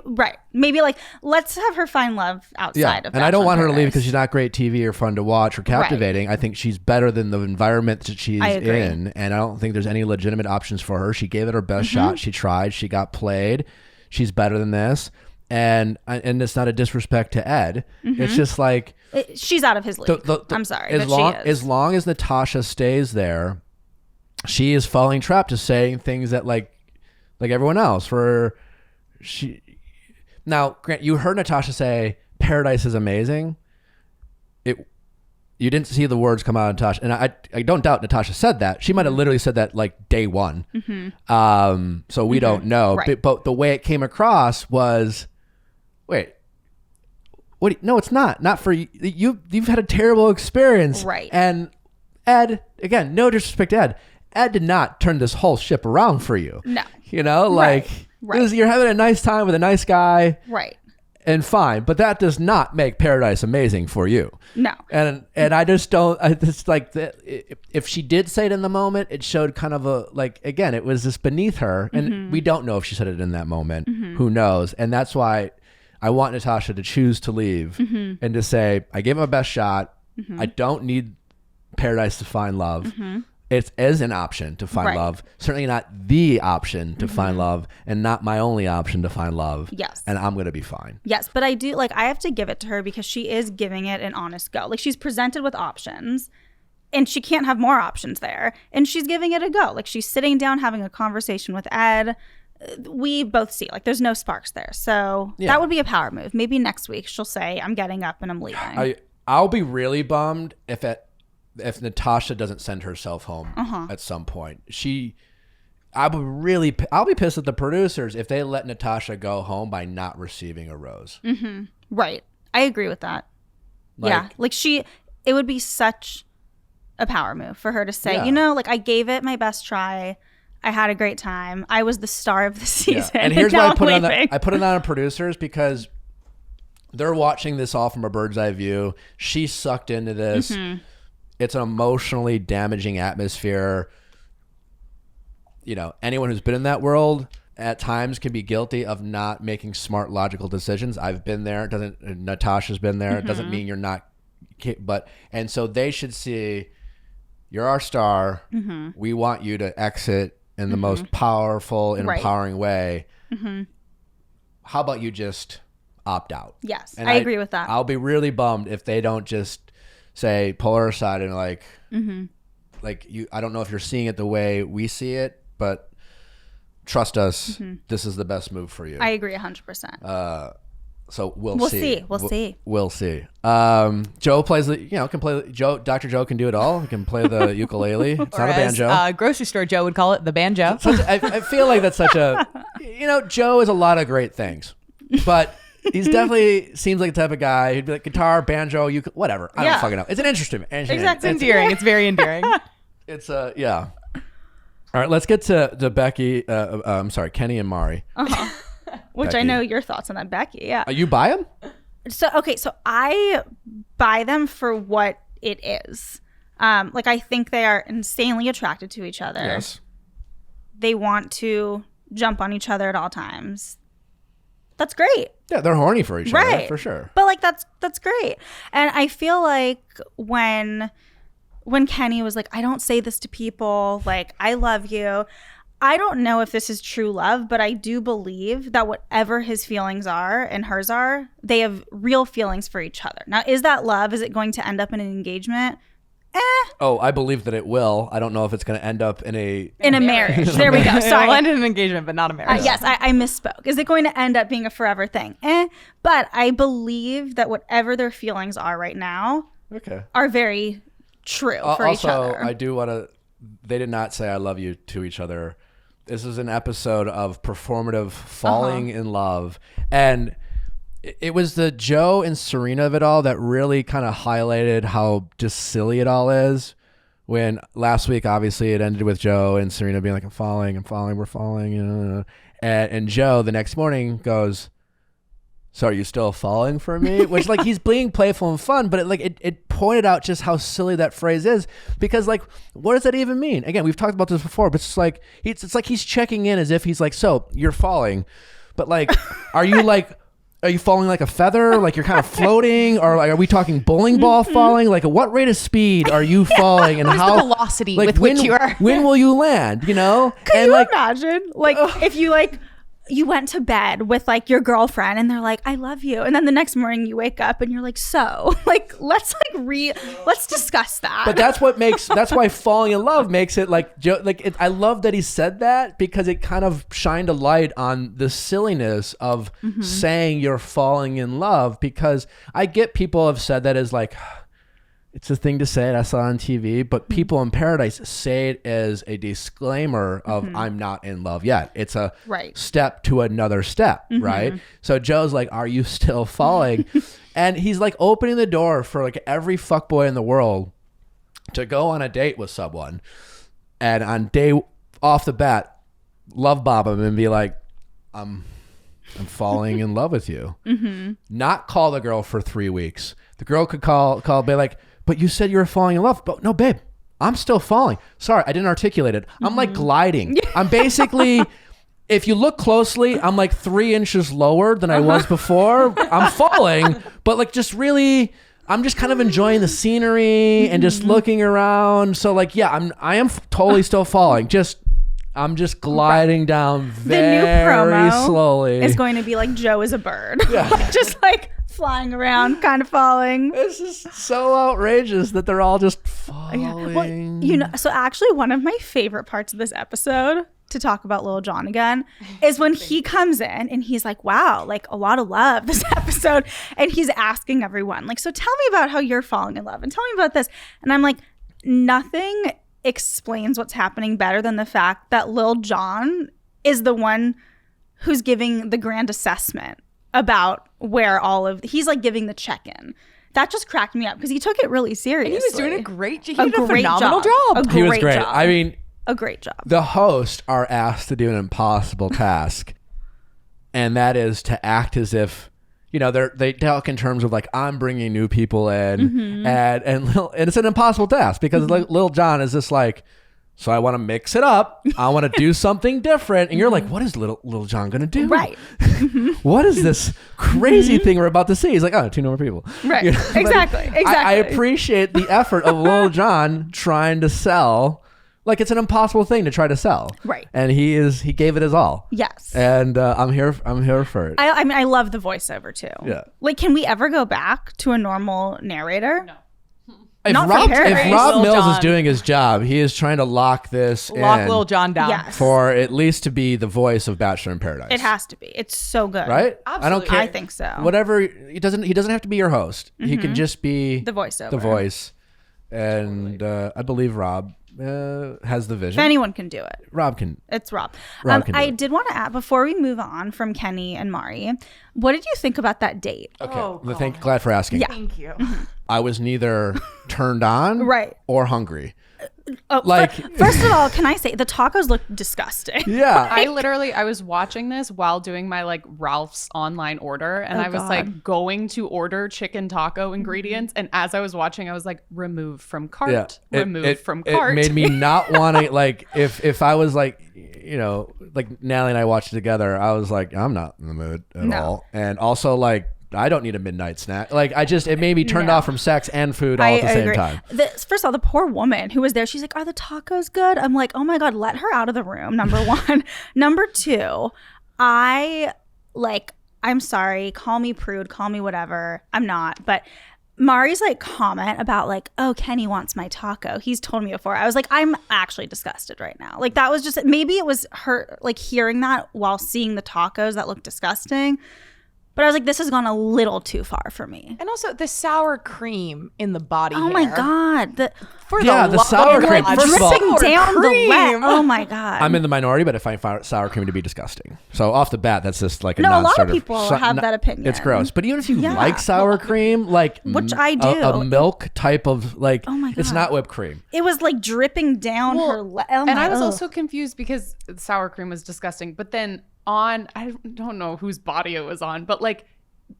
Right. Maybe like, let's have her find love outside of and I don't want her to leave Paradise. because she's not great TV or fun to watch or captivating. I think she's better than the environment that she's in. And I don't think there's any legitimate options for her. She gave it her best shot. She tried. She got played. She's better than this. And it's not a disrespect to Ed. It's just like she's out of his league. I'm sorry, as long as Natasha stays there, she is falling trap to saying things that like everyone else. Now, Grant, you heard Natasha say Paradise is amazing. You didn't see the words come out of Natasha, and I don't doubt Natasha said that. She might have literally said that like day one. So we don't know. Right. But the way it came across was, wait, what? No, it's not. Not for you. You've had a terrible experience, right? And Ed, again, no disrespect to Ed. Ed did not turn this whole ship around for you. No, like you're having a nice time with a nice guy, right? And fine, but that does not make Paradise amazing for you. No. And I just don't. It's like if she did say it in the moment, it showed kind of a like again, it was just beneath her, and we don't know if she said it in that moment. Who knows? And that's why I want Natasha to choose to leave and to say, I gave him my best shot. I don't need Paradise to find love. It is an option to find love. Certainly not the option to find love, and not my only option to find love. Yes. And I'm going to be fine. Yes. But I do, like, I have to give it to her because she is giving it an honest go. Like, she's presented with options and she can't have more options there. And she's giving it a go. Like, she's sitting down having a conversation with Ed. We both see, like, there's no sparks there. So that would be a power move. Maybe next week she'll say, I'm getting up and I'm leaving. I'll be really bummed if Natasha doesn't send herself home at some point. I'll be pissed at the producers if they let Natasha go home by not receiving a rose. Right. I agree with that. It would be such a power move for her to say, like, I gave it my best try. I had a great time. I was the star of the season. And here's why I put it on producers, because they're watching this all from a bird's eye view. She's sucked into this. It's an emotionally damaging atmosphere. Anyone who's been in that world at times can be guilty of not making smart, logical decisions. I've been there. Natasha's been there. It doesn't mean you're not. And so they should see, you're our star. We want you to exit in the most powerful and empowering way. How about you just opt out? Yes, and I agree with that. I'll be really bummed if they don't just say, pull her aside and like you. I don't know if you're seeing it the way we see it, but trust us, this is the best move for you. I agree 100%. So we'll see. We'll see. Joe plays can play Dr. Joe can do it all. He can play the ukulele. It's not a banjo. Grocery store Joe would call it the banjo. I feel like that's such a Joe is a lot of great things, but he's definitely seems like the type of guy who'd be like guitar, banjo, whatever. I don't fucking know. It's an interesting. Exactly. It's endearing. It's very endearing. It's yeah. All right, let's get to Becky. I'm sorry, Kenny and Mari. Which Becky. I know your thoughts on that, Becky. Yeah. You buy them? So I buy them for what it is. Like, I think they are insanely attracted to each other. Yes. They want to jump on each other at all times. That's great. Yeah, they're horny for each other, for sure. But like that's great. And I feel like when Kenny was like, I don't say this to people, like, I love you. I don't know if this is true love, but I do believe that whatever his feelings are and hers are, they have real feelings for each other. Now, is that love? Is it going to end up in an engagement? Oh, I believe that it will. I don't know if it's going to end up in a marriage. There we go. Sorry. It'll end in an engagement, but not a marriage. Yes, I misspoke. Is it going to end up being a forever thing? But I believe that whatever their feelings are right now are very true for each other. Also, I do want to, they did not say I love you to each other. This is an episode of performative falling in love. And it was the Joe and Serena of it all that really kind of highlighted how just silly it all is. When last week, obviously, it ended with Joe and Serena being like, I'm falling, we're falling. And Joe the next morning goes, so are you still falling for me? Which like he's being playful and fun, but it pointed out just how silly that phrase is, because like, what does that even mean? Again, we've talked about this before, but it's like he's checking in as if he's like, so you're falling, but like, are you falling like a feather? Like you're kind of floating, or like, are we talking bowling ball falling? Like at what rate of speed are you falling, and how the velocity like, with which you are? When will you land? You know? Can you imagine? Like if you like you went to bed with like your girlfriend and they're like, I love you. And then the next morning you wake up and you're like, so like, let's discuss that. But that's why falling in love makes it like I love that he said that, because it kind of shined a light on the silliness of saying you're falling in love, because I get people have said that as like, it's a thing to say it. I saw it on TV, but people in Paradise say it as a disclaimer of I'm not in love yet. It's a step to another step, right? So Joe's like, are you still falling? And he's like opening the door for like every fuckboy in the world to go on a date with someone, and on day off the bat, love bomb him and be like, I'm falling in love with you. Not call the girl for 3 weeks. The girl could call, be like, but you said you were falling in love. But no, babe, I'm still falling. Sorry, I didn't articulate it. I'm like gliding. I'm basically, if you look closely, I'm like 3 inches lower than I was before. I'm falling, but like just really, I'm just kind of enjoying the scenery and just looking around. So like, yeah, I am totally still falling. I'm just gliding down very the new promo slowly. Is going to be like Joe is a bird. Yeah. Just like flying around, kind of falling. This is so outrageous that they're all just falling. Yeah. Well, you know, so actually one of my favorite parts of this episode, to talk about Lil Jon again, is when he comes in and he's like, wow, like a lot of love this episode. And he's asking everyone, like, so tell me about how you're falling in love and tell me about this. And I'm like, nothing explains what's happening better than the fact that Lil Jon is the one who's giving the grand assessment about where he's like giving the check-in. That just cracked me up because he took it really seriously. And he was doing a phenomenal job. He was great. I mean, a great job. The hosts are asked to do an impossible task, and that is to act as if, you know, they talk in terms of like, I'm bringing new people in, and it's an impossible task because Lil Jon is just like, so I want to mix it up. I want to do something different. And you're like, what is Lil Jon going to do? Right. What is this crazy thing we're about to see? He's like, oh, 2 more people. Right. You know? Exactly. I appreciate the effort of Lil Jon trying to sell. Like, it's an impossible thing to try to sell. Right. And he gave it his all. Yes. And I'm here for it. I mean, I love the voiceover too. Yeah. Like, can we ever go back to a normal narrator? No. If Rob Mills is doing his job, he is trying to lock Lil Jon down for at least to be the voice of Bachelor in Paradise. It has to be. It's so good, right? Absolutely. I don't care. I think so. Whatever. He doesn't have to be your host. He can just be the voiceover, the voice. And I believe Rob has the vision. If anyone can do it, Rob can. It's Rob. I did want to add, before we move on from Kenny and Mari, what did you think about that date? Okay. Glad for asking. Yeah. Thank you. I was neither turned on or hungry. First of all, can I say the tacos look disgusting? Yeah. I was watching this while doing my like Ralph's online order, and I was like going to order chicken taco ingredients, and as I was watching, I was like, remove from cart, remove from cart. It made me not want to, like, if I was like, you know, like Natalie and I watched it together, I was like, I'm not in the mood at all. And also, like, I don't need a midnight snack. Like, it made me turned off from sex and food all at the same time. First of all, the poor woman who was there, she's like, are the tacos good? I'm like, oh my God, let her out of the room, number one. Number two, I'm sorry, call me prude, call me whatever. I'm not. But Mari's like comment about like, oh, Kenny wants my taco. He's told me before. I was like, I'm actually disgusted right now. Like, that was just, maybe it was her like hearing that while seeing the tacos that looked disgusting. But I was like, this has gone a little too far for me. And also the sour cream in the body hair. Oh my God. The sour cream. Like, First of all, dripping down the wet. Oh my God. I'm in the minority, but I find sour cream to be disgusting. So off the bat, that's just like a a lot of people have that opinion. It's gross. But even if you like sour cream, like which I do, a milk type of like, oh my God, it's not whipped cream. It was like dripping down her. And I was also confused because sour cream was disgusting. But then I don't know whose body it was on, but like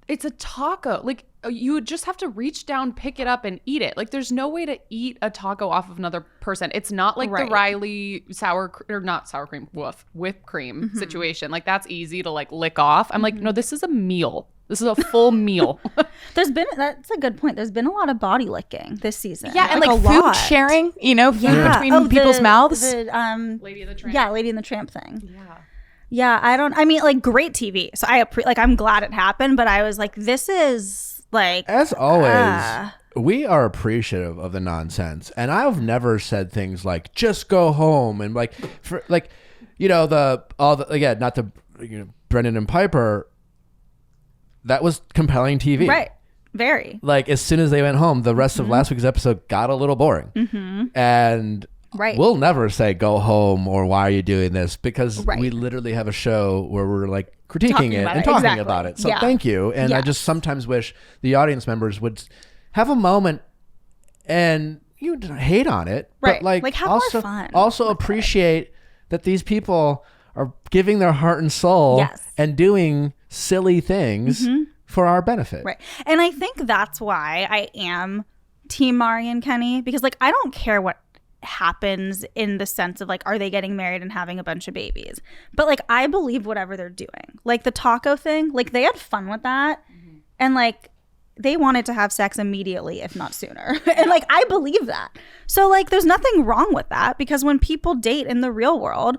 it's a taco. Like, you would just have to reach down, pick it up, and eat it. Like, there's no way to eat a taco off of another person. It's not like the Riley whipped cream situation. Like, that's easy to like lick off. I'm like, no, this is a meal. This is a full meal. That's a good point. There's been a lot of body licking this season. Yeah, and like food sharing, you know, food between people's mouths. Lady of the Tramp. Yeah, Lady in the Tramp thing. Yeah. Yeah, I mean, like, great TV. So I'm glad it happened, but I was like, this is like, as always, we are appreciative of the nonsense, and I've never said things like just go home and like for like, you know, again, not the, you know, Brendan and Piper. That was compelling TV, right? Very. Like, as soon as they went home, the rest of last week's episode got a little boring, and. Right. We'll never say go home or why are you doing this, because we literally have a show where we're like critiquing it and talking about it. So thank you. And I just sometimes wish the audience members would have a moment and you don't hate on it, but like have also, more fun. Also appreciate that these people are giving their heart and soul and doing silly things for our benefit. Right. And I think that's why I am Team Mari and Kenny, because like, I don't care what happens in the sense of like, are they getting married and having a bunch of babies, but like, I believe whatever they're doing. Like the taco thing, like they had fun with that, and like they wanted to have sex immediately, if not sooner. And like, I believe that. So like, there's nothing wrong with that, because when people date in the real world,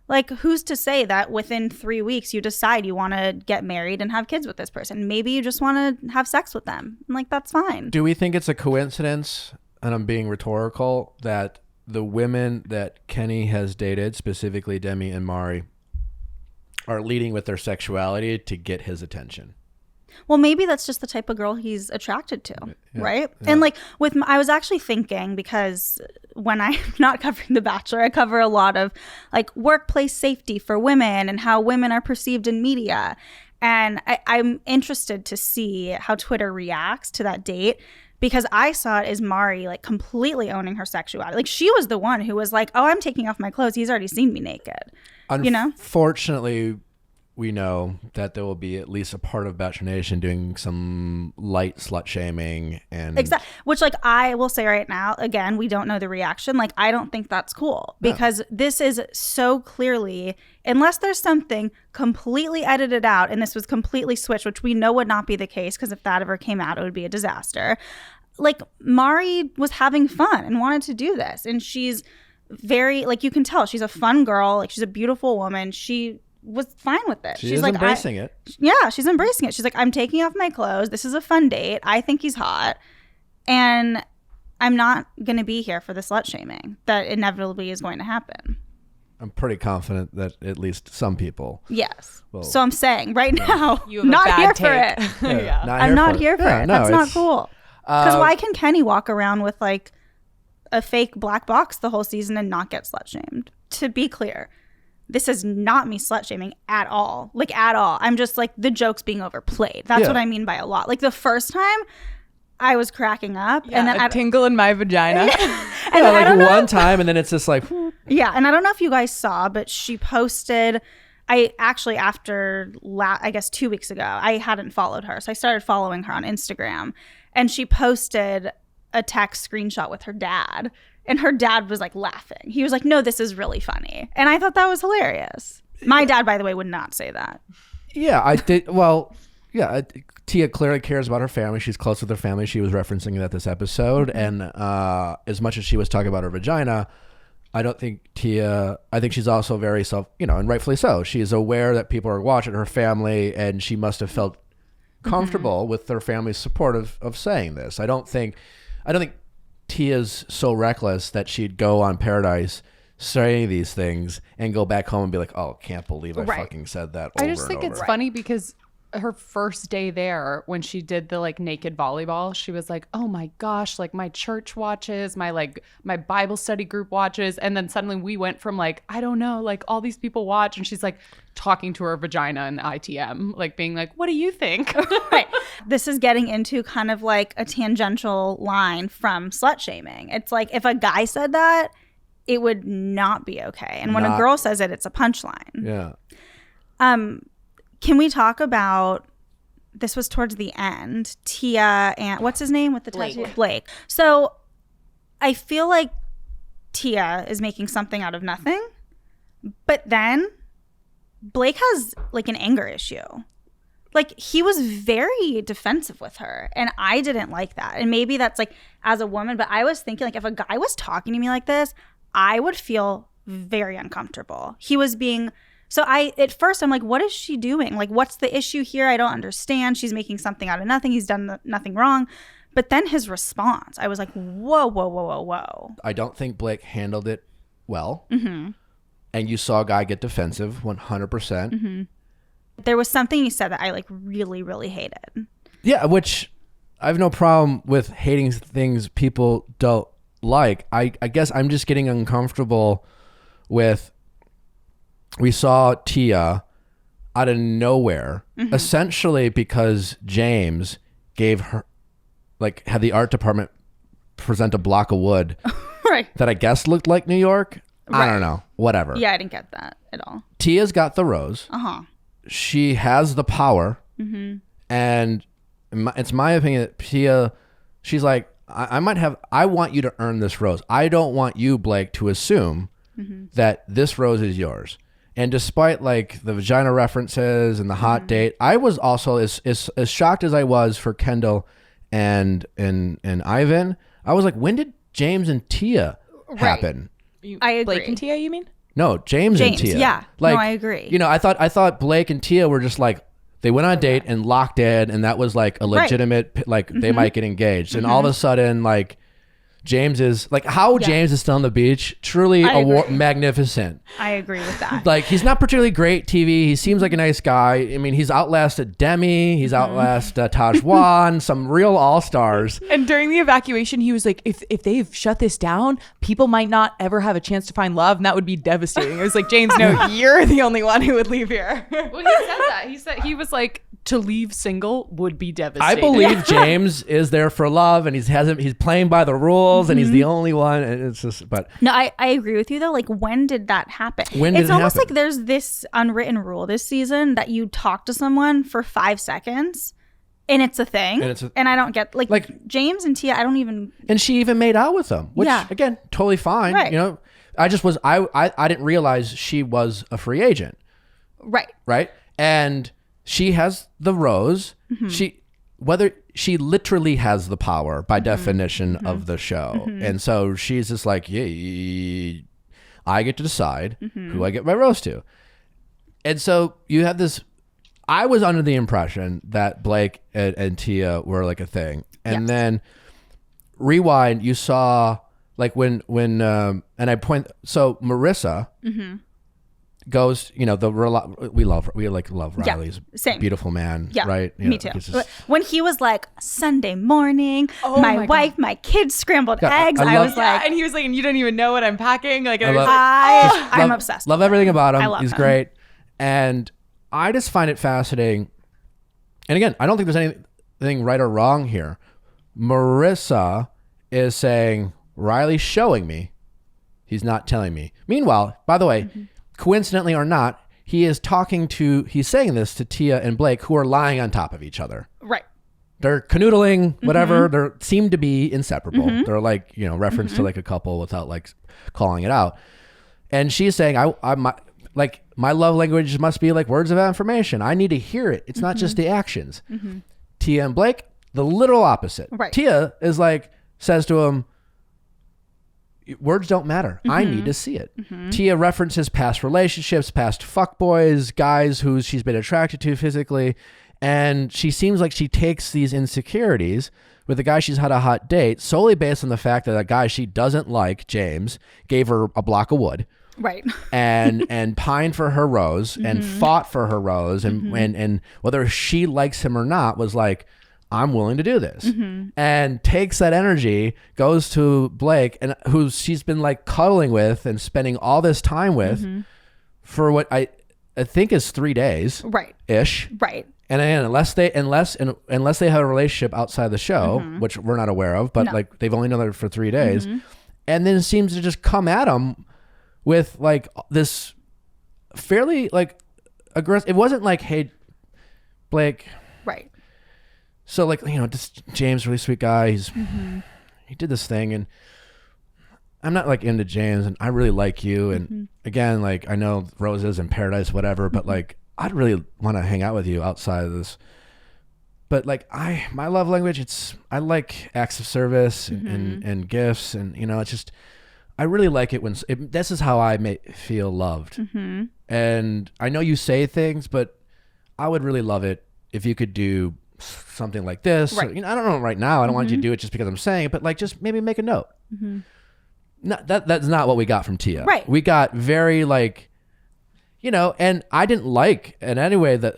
like, who's to say that within 3 weeks you decide you want to get married and have kids with this person? Maybe you just want to have sex with them, and like, that's fine. Do we think it's a coincidence, and I'm being rhetorical, that the women that Kenny has dated, specifically Demi and Mari, are leading with their sexuality to get his attention? Well, maybe that's just the type of girl he's attracted to, right? Yeah. And like I was actually thinking, because when I'm not covering The Bachelor, I cover a lot of like workplace safety for women and how women are perceived in media. And I'm interested to see how Twitter reacts to that date, because I saw it as Mari like completely owning her sexuality. Like, she was the one who was like, oh, I'm taking off my clothes. He's already seen me naked. You know? Unfortunately, we know that there will be at least a part of Bachelor Nation doing some light slut shaming. And exactly. Which, like, I will say right now, again, we don't know the reaction. Like, I don't think that's cool, because this is so clearly, unless there's something completely edited out and this was completely switched, which we know would not be the case, because if that ever came out, it would be a disaster. Like, Mari was having fun and wanted to do this. And she's very, like, you can tell she's a fun girl. Like, she's a beautiful woman. She was fine with it. She's like embracing it. Yeah, she's embracing it. She's like, I'm taking off my clothes. This is a fun date. I think he's hot. And I'm not going to be here for the slut shaming that inevitably is going to happen. I'm pretty confident that at least some people. Yes. So I'm saying right now, you have not a bad here take. for it. I'm not here for it. That's not cool. Because why can Kenny walk around with like a fake black box the whole season and not get slut shamed? To be clear, this is not me slut shaming at all. Like, at all. I'm just like, the joke's being overplayed. That's what I mean by a lot. Like, the first time I was cracking up, and then a tingle in my vagina. And like one time, and then it's just like, yeah. And I don't know if you guys saw, but she posted, I actually, after I guess 2 weeks ago, I hadn't followed her, so I started following her on Instagram, and she posted a text screenshot with her dad. And her dad was like laughing. He was like, no, this is really funny. And I thought that was hilarious. My dad, by the way, would not say that. Yeah, I did. Well, yeah, Tia clearly cares about her family. She's close with her family. She was referencing that this episode. And as much as she was talking about her vagina, I think she's also very and rightfully so. She is aware that people are watching her family, and she must have felt comfortable with her family's support of saying this. I don't think Tia's so reckless that she'd go on Paradise, say these things, and go back home and be like, oh, can't believe I fucking said that over. I just think it's funny because her first day there, when she did the like naked volleyball, she was like, oh my gosh, like my church watches, my Bible study group watches. And then suddenly we went from like, I don't know, like all these people watch, and she's like talking to her vagina in the ITM, like being like, what do you think? Right. This is getting into kind of like a tangential line from slut shaming. It's like, if a guy said that, it would not be okay. And when a girl says it, it's a punchline. Yeah. Can we talk about this was towards the end, Tia and what's his name with the tattoo? Blake. So I feel like Tia is making something out of nothing, but then Blake has like an anger issue. Like he was very defensive with her and I didn't like that. And maybe that's like as a woman, but I was thinking like if a guy was talking to me like this, I would feel very uncomfortable. He was being, so at first I'm like, what is she doing? Like, what's the issue here? I don't understand. She's making something out of nothing. He's done nothing wrong. But then his response, I was like, whoa, whoa, whoa, whoa, whoa. I don't think Blake handled it well. Mm-hmm. And you saw a guy get defensive 100%. Mm-hmm. There was something you said that I like really, really hated. Yeah, which I have no problem with hating things people don't like. I guess I'm just getting uncomfortable with, we saw Tia out of nowhere, essentially because James gave her, like, had the art department present a block of wood right. that I guess looked like New York. Right. I don't know. Whatever. Yeah, I didn't get that at all. Tia's got the rose. Uh-huh. She has the power. Mm-hmm. And it's my opinion that Tia, she's like, I want you to earn this rose. I don't want you, Blake, to assume that this rose is yours. And despite like the vagina references and the hot date, I was also as shocked as I was for Kendall and Ivan. I was like, when did James and Tia happen? I agree. Blake and Tia, you mean? No, James and Tia. Yeah. Like, no, I agree. You know, I thought Blake and Tia were just like, they went on a date and locked in, and that was like a legitimate, like they might get engaged. And all of a sudden, like James is like, James is still on the beach, truly magnificent. I agree with that. Like he's not particularly great TV. He seems like a nice guy. I mean, he's outlasted Demi. He's outlasted Tajwan, some real all-stars. And during the evacuation, he was like, if they've shut this down, people might not ever have a chance to find love, and that would be devastating. It was like, James, no, you're the only one who would leave here. Well, he said that. He said, he was like, to leave single would be devastating. I believe James is there for love, and he's playing by the rules, and he's the only one. And it's just, but no, I agree with you though. Like, when did that happen? It's almost like there's this unwritten rule this season that you talk to someone for 5 seconds, and it's a thing. And I don't get like James and Tia. I don't even. And she even made out with them, which again, totally fine. Right. You know, I just was I didn't realize she was a free agent. Right. And she has the rose. She literally has the power by definition of the show. And so she's just like, yeah, I get to decide who I get my rose to. And so you have this, I was under the impression that Blake and Tia were like a thing. And then rewind, you saw like when and I point, so Marissa goes, you know, we love Riley's beautiful man, right? You me too. When he was like, Sunday morning, my wife, my kids scrambled eggs. I was like, and he was like, and you don't even know what I'm packing. Like, I'm obsessed. Love everything about him. He's him. great, and I just find it fascinating. And again, I don't think there's anything right or wrong here. Marissa is saying, Riley's showing me, he's not telling me. Meanwhile, by the way, coincidentally or not, he's saying this to Tia and Blake, who are lying on top of each other. Right. They're canoodling, whatever. They seem to be inseparable. They're like, you know, reference to like a couple without like calling it out. And she's saying, my love language must be like words of affirmation. I need to hear it. It's not just the actions. Tia and Blake, the literal opposite. Right. Tia is like, says to him, words don't matter. I need to see it. Tia references past relationships, past fuckboys, guys who she's been attracted to physically. And she seems like she takes these insecurities with the guy she's had a hot date solely based on the fact that a guy she doesn't like, James, gave her a block of wood. Right. and pined for her rose and fought for her rose. And whether she likes him or not was like, I'm willing to do this, and takes that energy, goes to Blake, and who she's been like cuddling with and spending all this time with for what I think is 3 days, right? Ish, right? And again, unless they have a relationship outside the show, which we're not aware of, but like they've only known her for 3 days, and then it seems to just come at him with like this fairly like aggressive. It wasn't like, hey, Blake, right? So like, just James, really sweet guy. He did this thing, and I'm not like into James, and I really like you. And again, like I know roses and paradise, whatever, but like I'd really want to hang out with you outside of this. But like my love language, I like acts of service and gifts, and it's just, I really like it when this is how I feel loved. And I know you say things, but I would really love it if you could do something like this. Right. I don't know right now. I don't want you to do it just because I'm saying it, but like just maybe make a note. That's not what we got from Tia. Right. We got very like, and I didn't like in any way that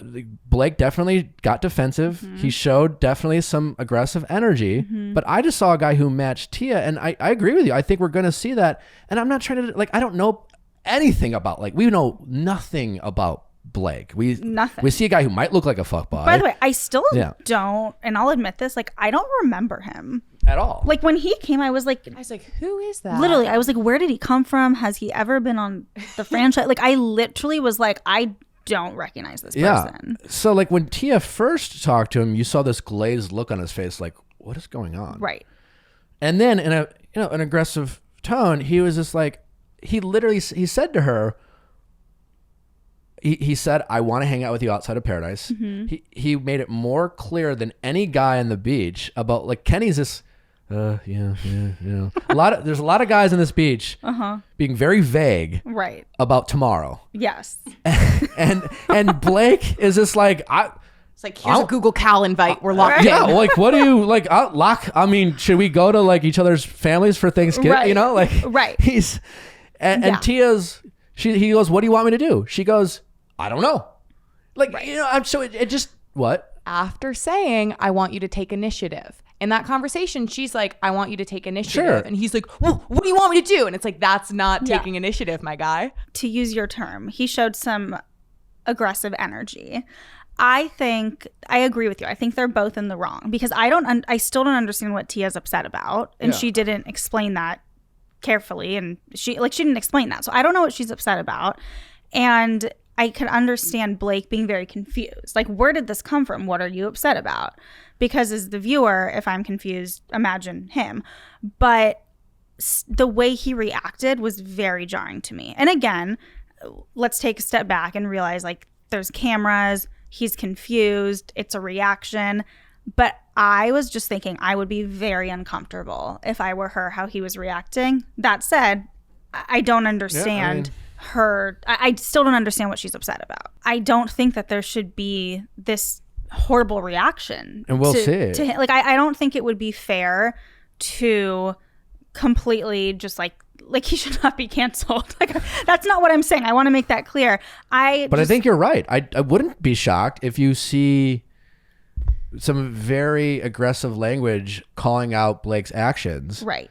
Blake definitely got defensive. He showed definitely some aggressive energy, but I just saw a guy who matched Tia, and I agree with you. I think we're going to see that. And I'm not trying to, like, I don't know anything about, like, we know nothing about Blake. Nothing. We see a guy who might look like a fuckboy. By the way, I still don't, and I'll admit this, like, I don't remember him at all. Like when he came, I was like, who is that? Literally, I was like, where did he come from? Has he ever been on the franchise? Like, I literally was like, I don't recognize this person. So like when Tia first talked to him, you saw this glazed look on his face, like, what is going on? Right. And then in a an aggressive tone, he was just like, he said to her, he said, I want to hang out with you outside of paradise. He made it more clear than any guy on the beach about, like, Kenny's this, there's a lot of guys on this beach being very vague about tomorrow. Yes. and Blake is just like, it's like, here's a Google Cal invite. We're locked in. Yeah, like, what do you, like, I mean, should we go to, like, each other's families for Thanksgiving? Right. He's, and Tia's, he goes, what do you want me to do? She goes, I don't know. Like, I'm so, it just, what? After saying, I want you to take initiative. In that conversation, she's like, I want you to take initiative. Sure. And he's like, well, what do you want me to do? And it's like, that's not taking initiative, my guy. To use your term, he showed some aggressive energy. I think, I agree with you. I think they're both in the wrong because I still don't understand what Tia's upset about. And she didn't explain that carefully. And she didn't explain that. So I don't know what she's upset about. And I could understand Blake being very confused. Like, where did this come from? What are you upset about? Because as the viewer, if I'm confused, imagine him. But the way he reacted was very jarring to me. And again, let's take a step back and realize, like, there's cameras. He's confused. It's a reaction. But I was just thinking I would be very uncomfortable if I were her, how he was reacting. That said, I don't understand her. I still don't understand what she's upset about. I don't think that there should be this horrible reaction. And we'll see. To him. Like, I don't think it would be fair to completely just like he should not be canceled. Like, that's not what I'm saying. I want to make that clear. I think you're right. I wouldn't be shocked if you see some very aggressive language calling out Blake's actions. Right.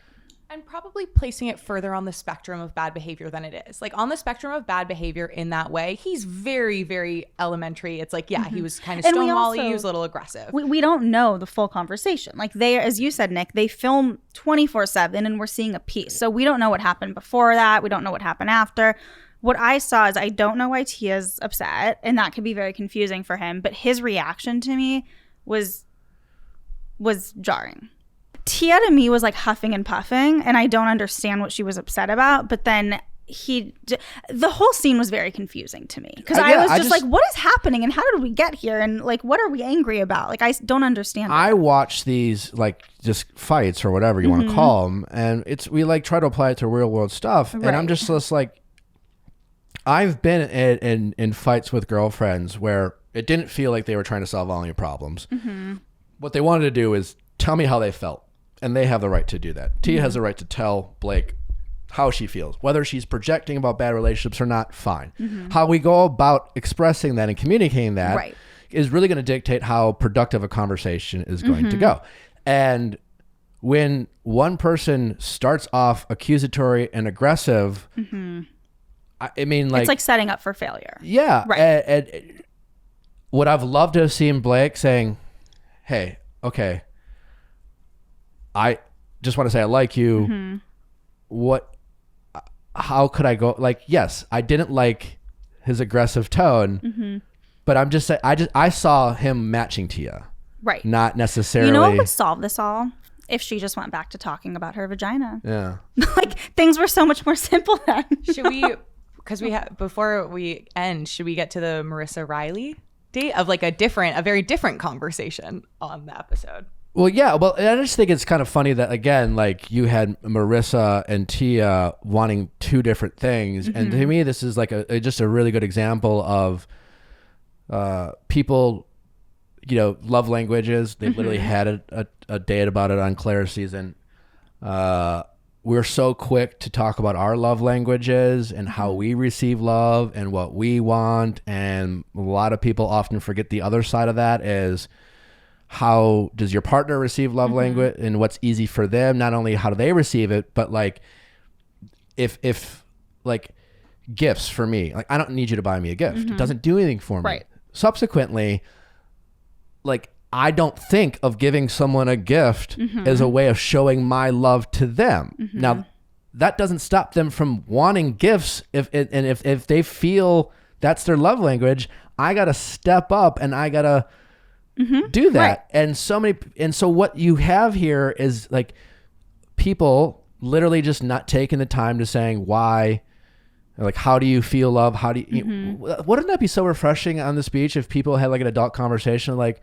And probably placing it further on the spectrum of bad behavior than it is. Like, on the spectrum of bad behavior in that way, he's very, very elementary. It's like, he was kind of stonewally. He was a little aggressive. We don't know the full conversation. Like, they, as you said, Nick, they film 24/7 and we're seeing a piece. So we don't know what happened before that. We don't know what happened after. What I saw is I don't know why Tia's upset, and that could be very confusing for him. But his reaction to me was jarring. Tia to me was like huffing and puffing, and I don't understand what she was upset about. But then the whole scene was very confusing to me because I was just like, what is happening and how did we get here? And like, what are we angry about? Like, I don't understand. I watch these like just fights or whatever you want to call them. And we like try to apply it to real world stuff. Right. And I'm just like, I've been in fights with girlfriends where it didn't feel like they were trying to solve all your problems. What they wanted to do is tell me how they felt. And they have the right to do that. Tia has the right to tell Blake how she feels. Whether she's projecting about bad relationships or not, fine. How we go about expressing that and communicating that is really going to dictate how productive a conversation is going to go. And when one person starts off accusatory and aggressive, I mean, like... It's like setting up for failure. Yeah. Right. And would I've loved to have seen Blake saying, hey, okay, I just want to say I like you. How could I go? Like, yes, I didn't like his aggressive tone, but I'm just saying, I saw him matching Tia. Right. Not necessarily. You know what would solve this all? If she just went back to talking about her vagina. Yeah. Like, things were so much more simple then. Should we, because we have, before we end, should we get to the Marissa Riley date of like a very different conversation on the episode? Well, yeah. Well, I just think it's kind of funny that, again, like you had Marissa and Tia wanting two different things. And to me, this is like just a really good example of people, love languages. They literally had a date about it on Claire's season. We're so quick to talk about our love languages and how we receive love and what we want. And a lot of people often forget the other side of that is, how does your partner receive love language and what's easy for them? Not only how do they receive it, but like if like gifts for me, like I don't need you to buy me a gift. It doesn't do anything for me. Right. Subsequently, like I don't think of giving someone a gift as a way of showing my love to them. Now, that doesn't stop them from wanting gifts. If they feel that's their love language, I got to step up and I got to do that. Right. And so what you have here is like people literally just not taking the time to saying why, like, how do you feel love? How do you, wouldn't that be so refreshing on this beach if people had like an adult conversation, like,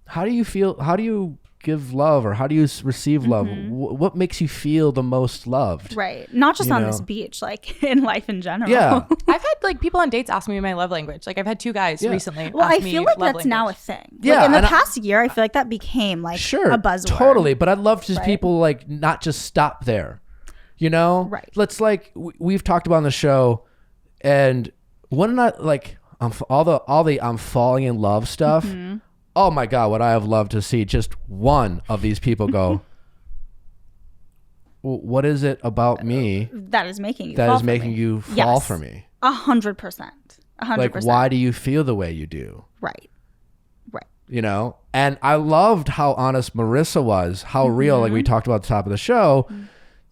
how do you feel? How do you give love or how do you receive love? What makes you feel the most loved? Right. Not just on this beach, like in life in general. Yeah. I've had like people on dates ask me my love language. Like I've had two guys recently. Well, I feel like that's now a thing. Yeah. Like in the past year, I feel like that became like a buzzword. Totally. But I'd love to people like not just stop there, Right. Let's like, we've talked about on the show and wouldn't I like all the I'm falling in love stuff. Oh my God, would I have loved to see just one of these people go, well, what is it about me that is making you fall for me? 100%. Like, why do you feel the way you do? Right. And I loved how honest Marissa was, how real, like we talked about at the top of the show,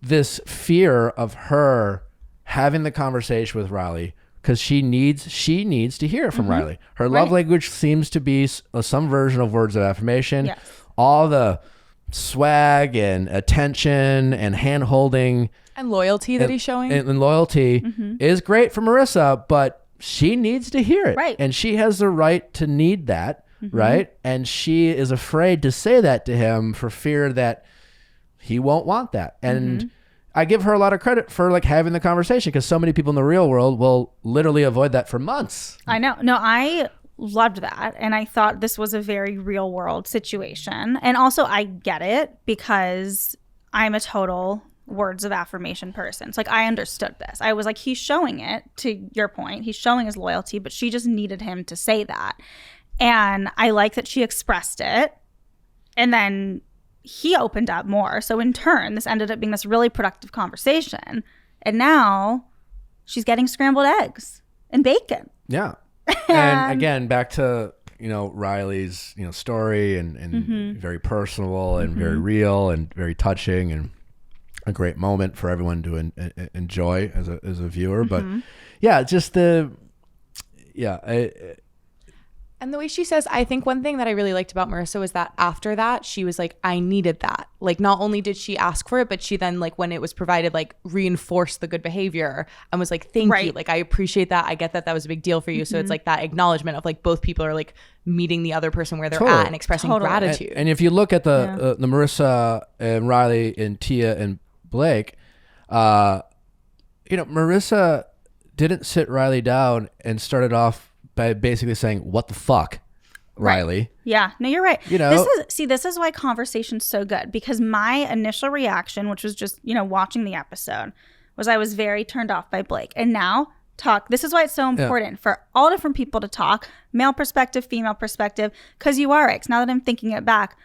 this fear of her having the conversation with Riley, because she needs to hear it from Riley. Her love language seems to be some version of words of affirmation. Yes. All the swag and attention and hand holding and loyalty that he's showing. And loyalty is great for Marissa, but she needs to hear it. Right. And she has the right to need that, right? And she is afraid to say that to him for fear that he won't want that. And I give her a lot of credit for like having the conversation because so many people in the real world will literally avoid that for months. I know. No, I loved that. And I thought this was a very real world situation. And also I get it because I'm a total words of affirmation person. So like I understood this. I was like, he's showing it, to your point. He's showing his loyalty, but she just needed him to say that. And I like that she expressed it. And then he opened up more. So in turn, this ended up being this really productive conversation. And now she's getting scrambled eggs and bacon. Yeah. And again, back to, Riley's, story and very personal and very real and very touching and a great moment for everyone to enjoy as a viewer. But yeah, just and the way she says, I think one thing that I really liked about Marissa was that after that, she was like, I needed that. Like, not only did she ask for it, but she then, like, when it was provided, like, reinforced the good behavior and was like, thank you. Like, I appreciate that. I get that was a big deal for you. So it's like that acknowledgement of like both people are like meeting the other person where they're at and expressing gratitude. And if you look at the Marissa and Riley and Tia and Blake, Marissa didn't sit Riley down and started off by basically saying, what the fuck, Riley? Right. Yeah, no, you're right. This is why conversation's so good, because my initial reaction, which was just, watching the episode, was I was very turned off by Blake. And now this is why it's so important for all different people to talk, male perspective, female perspective, because you are right. 'Cause now that I'm thinking it back,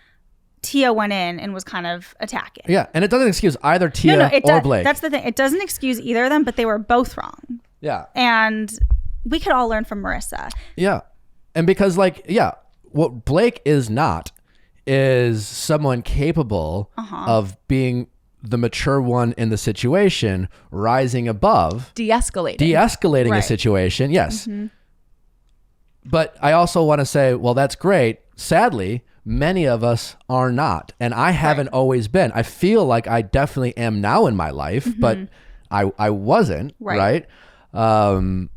Tia went in and was kind of attacking. Yeah, and it doesn't excuse either Tia or Blake. That's the thing. It doesn't excuse either of them, but they were both wrong. Yeah. And we could all learn from Marissa. Yeah. And because what Blake is not is someone capable of being the mature one in the situation, rising above. De-escalating a situation. Yes. But I also want to say, well, that's great. Sadly, many of us are not. And I haven't always been. I feel like I definitely am now in my life, but I wasn't, right? And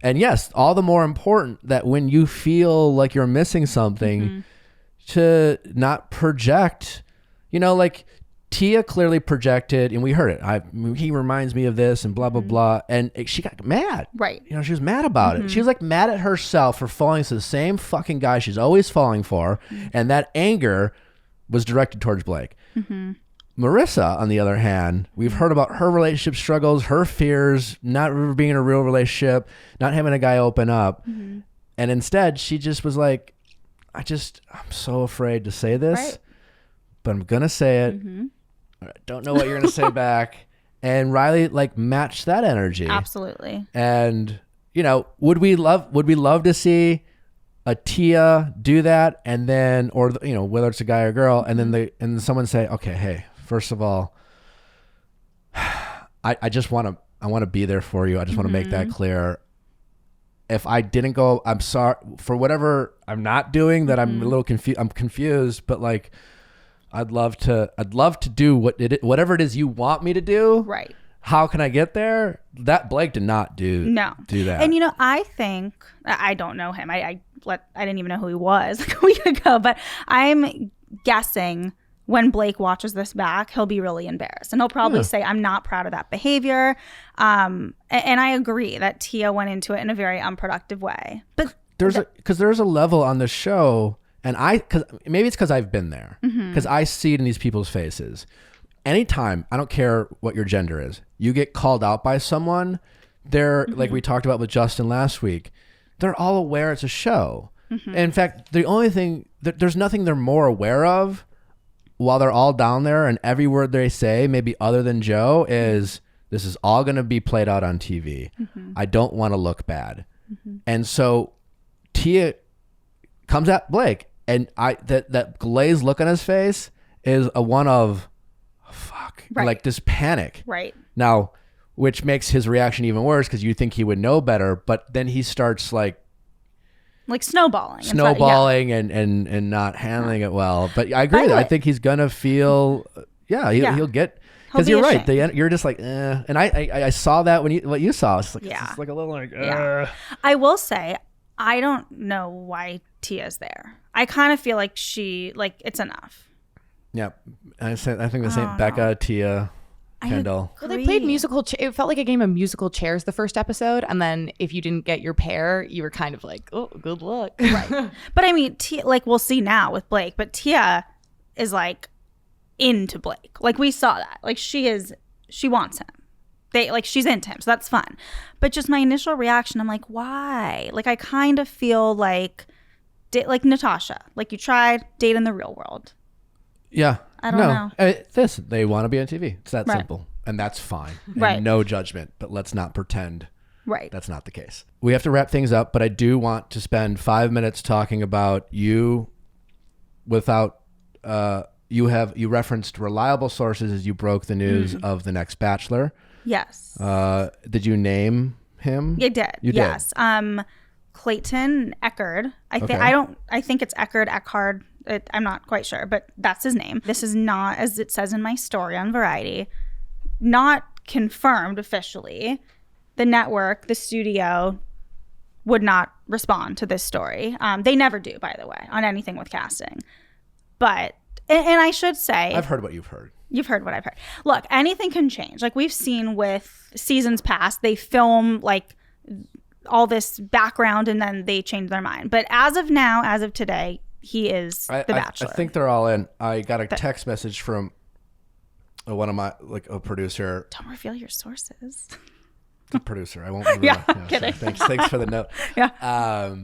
yes, all the more important that when you feel like you're missing something, to not project, like Tia clearly projected, and we heard it. He reminds me of this and blah, blah, blah. And she got mad. Right. She was mad about it. She was like mad at herself for falling to the same fucking guy she's always falling for. And that anger was directed towards Blake. Marissa, on the other hand, we've heard about her relationship struggles, her fears, not being in a real relationship, not having a guy open up. And instead, she just was like, I'm so afraid to say this, but I'm going to say it. I don't know what you're going to say back. And Riley like matched that energy. Absolutely. And, would we love to see a Tia do that? And then, or, whether it's a guy or girl, and then someone say, okay, hey, first of all, I want to be there for you. I just want to make that clear. If I didn't go, I'm sorry for whatever I'm not doing that. I'm a little confused. I'm confused, but like, I'd love to do whatever it is you want me to do. Right. How can I get there? That Blake did not do that. And I think, I don't know him. I didn't even know who he was like a week ago, but I'm guessing when Blake watches this back, he'll be really embarrassed, and he'll probably say, I'm not proud of that behavior. And I agree that Tia went into it in a very unproductive way. But there's a level on the show, and maybe it's because I've been there, because I see it in these people's faces. Anytime, I don't care what your gender is, you get called out by someone, they're like we talked about with Justin last week, they're all aware it's a show. In fact, the only thing, there's nothing they're more aware of while they're all down there, and every word they say, maybe other than Joe, is this is all going to be played out on TV. I don't want to look bad. And so Tia comes at Blake, and that glazed look on his face is a one of fuck, like this panic. Right. Now, which makes his reaction even worse because you think he would know better, but then he starts like snowballing and not handling it well. But I agree. I think he's gonna feel he'll get, because you're right. You're just like and I saw that when what you saw. It's like it's like a little like I will say I don't know why Tia's there. I kind of feel like it's enough. Yeah, I think the same. Becca, Tia, Kendall. Well, they played musical. It felt like a game of musical chairs the first episode, and then if you didn't get your pair, you were kind of like, "Oh, good luck." Right. But I mean, Tia, like we'll see now with Blake, but Tia is like into Blake. Like we saw that. Like she wants him. She's into him, so that's fun. But just my initial reaction, I'm like, why? Like I kind of feel like Natasha. Like you tried date in the real world. Yeah. I don't know. They want to be on TV. It's that simple. And that's fine. And no judgment, but let's not pretend that's not the case. We have to wrap things up, but I do want to spend 5 minutes talking about you without, you referenced reliable sources as you broke the news of the next Bachelor. Yes. Did you name him? You did. Yes. Clayton Eckard. I think it's Eckhard. I'm not quite sure, but that's his name. This is not, as it says in my story on Variety, not confirmed officially. The network, the studio, would not respond to this story. They never do, by the way, on anything with casting. But, and I should say, I've heard what you've heard. You've heard what I've heard. Look, anything can change. Like we've seen with seasons past, they film like all this background and then they change their mind. But as of now, as of today, he is the Bachelor. I think they're all in. I got a text message from one of my, like a producer. Don't reveal your sources. The producer. I won't reveal. Kidding. So thanks for the note. Yeah.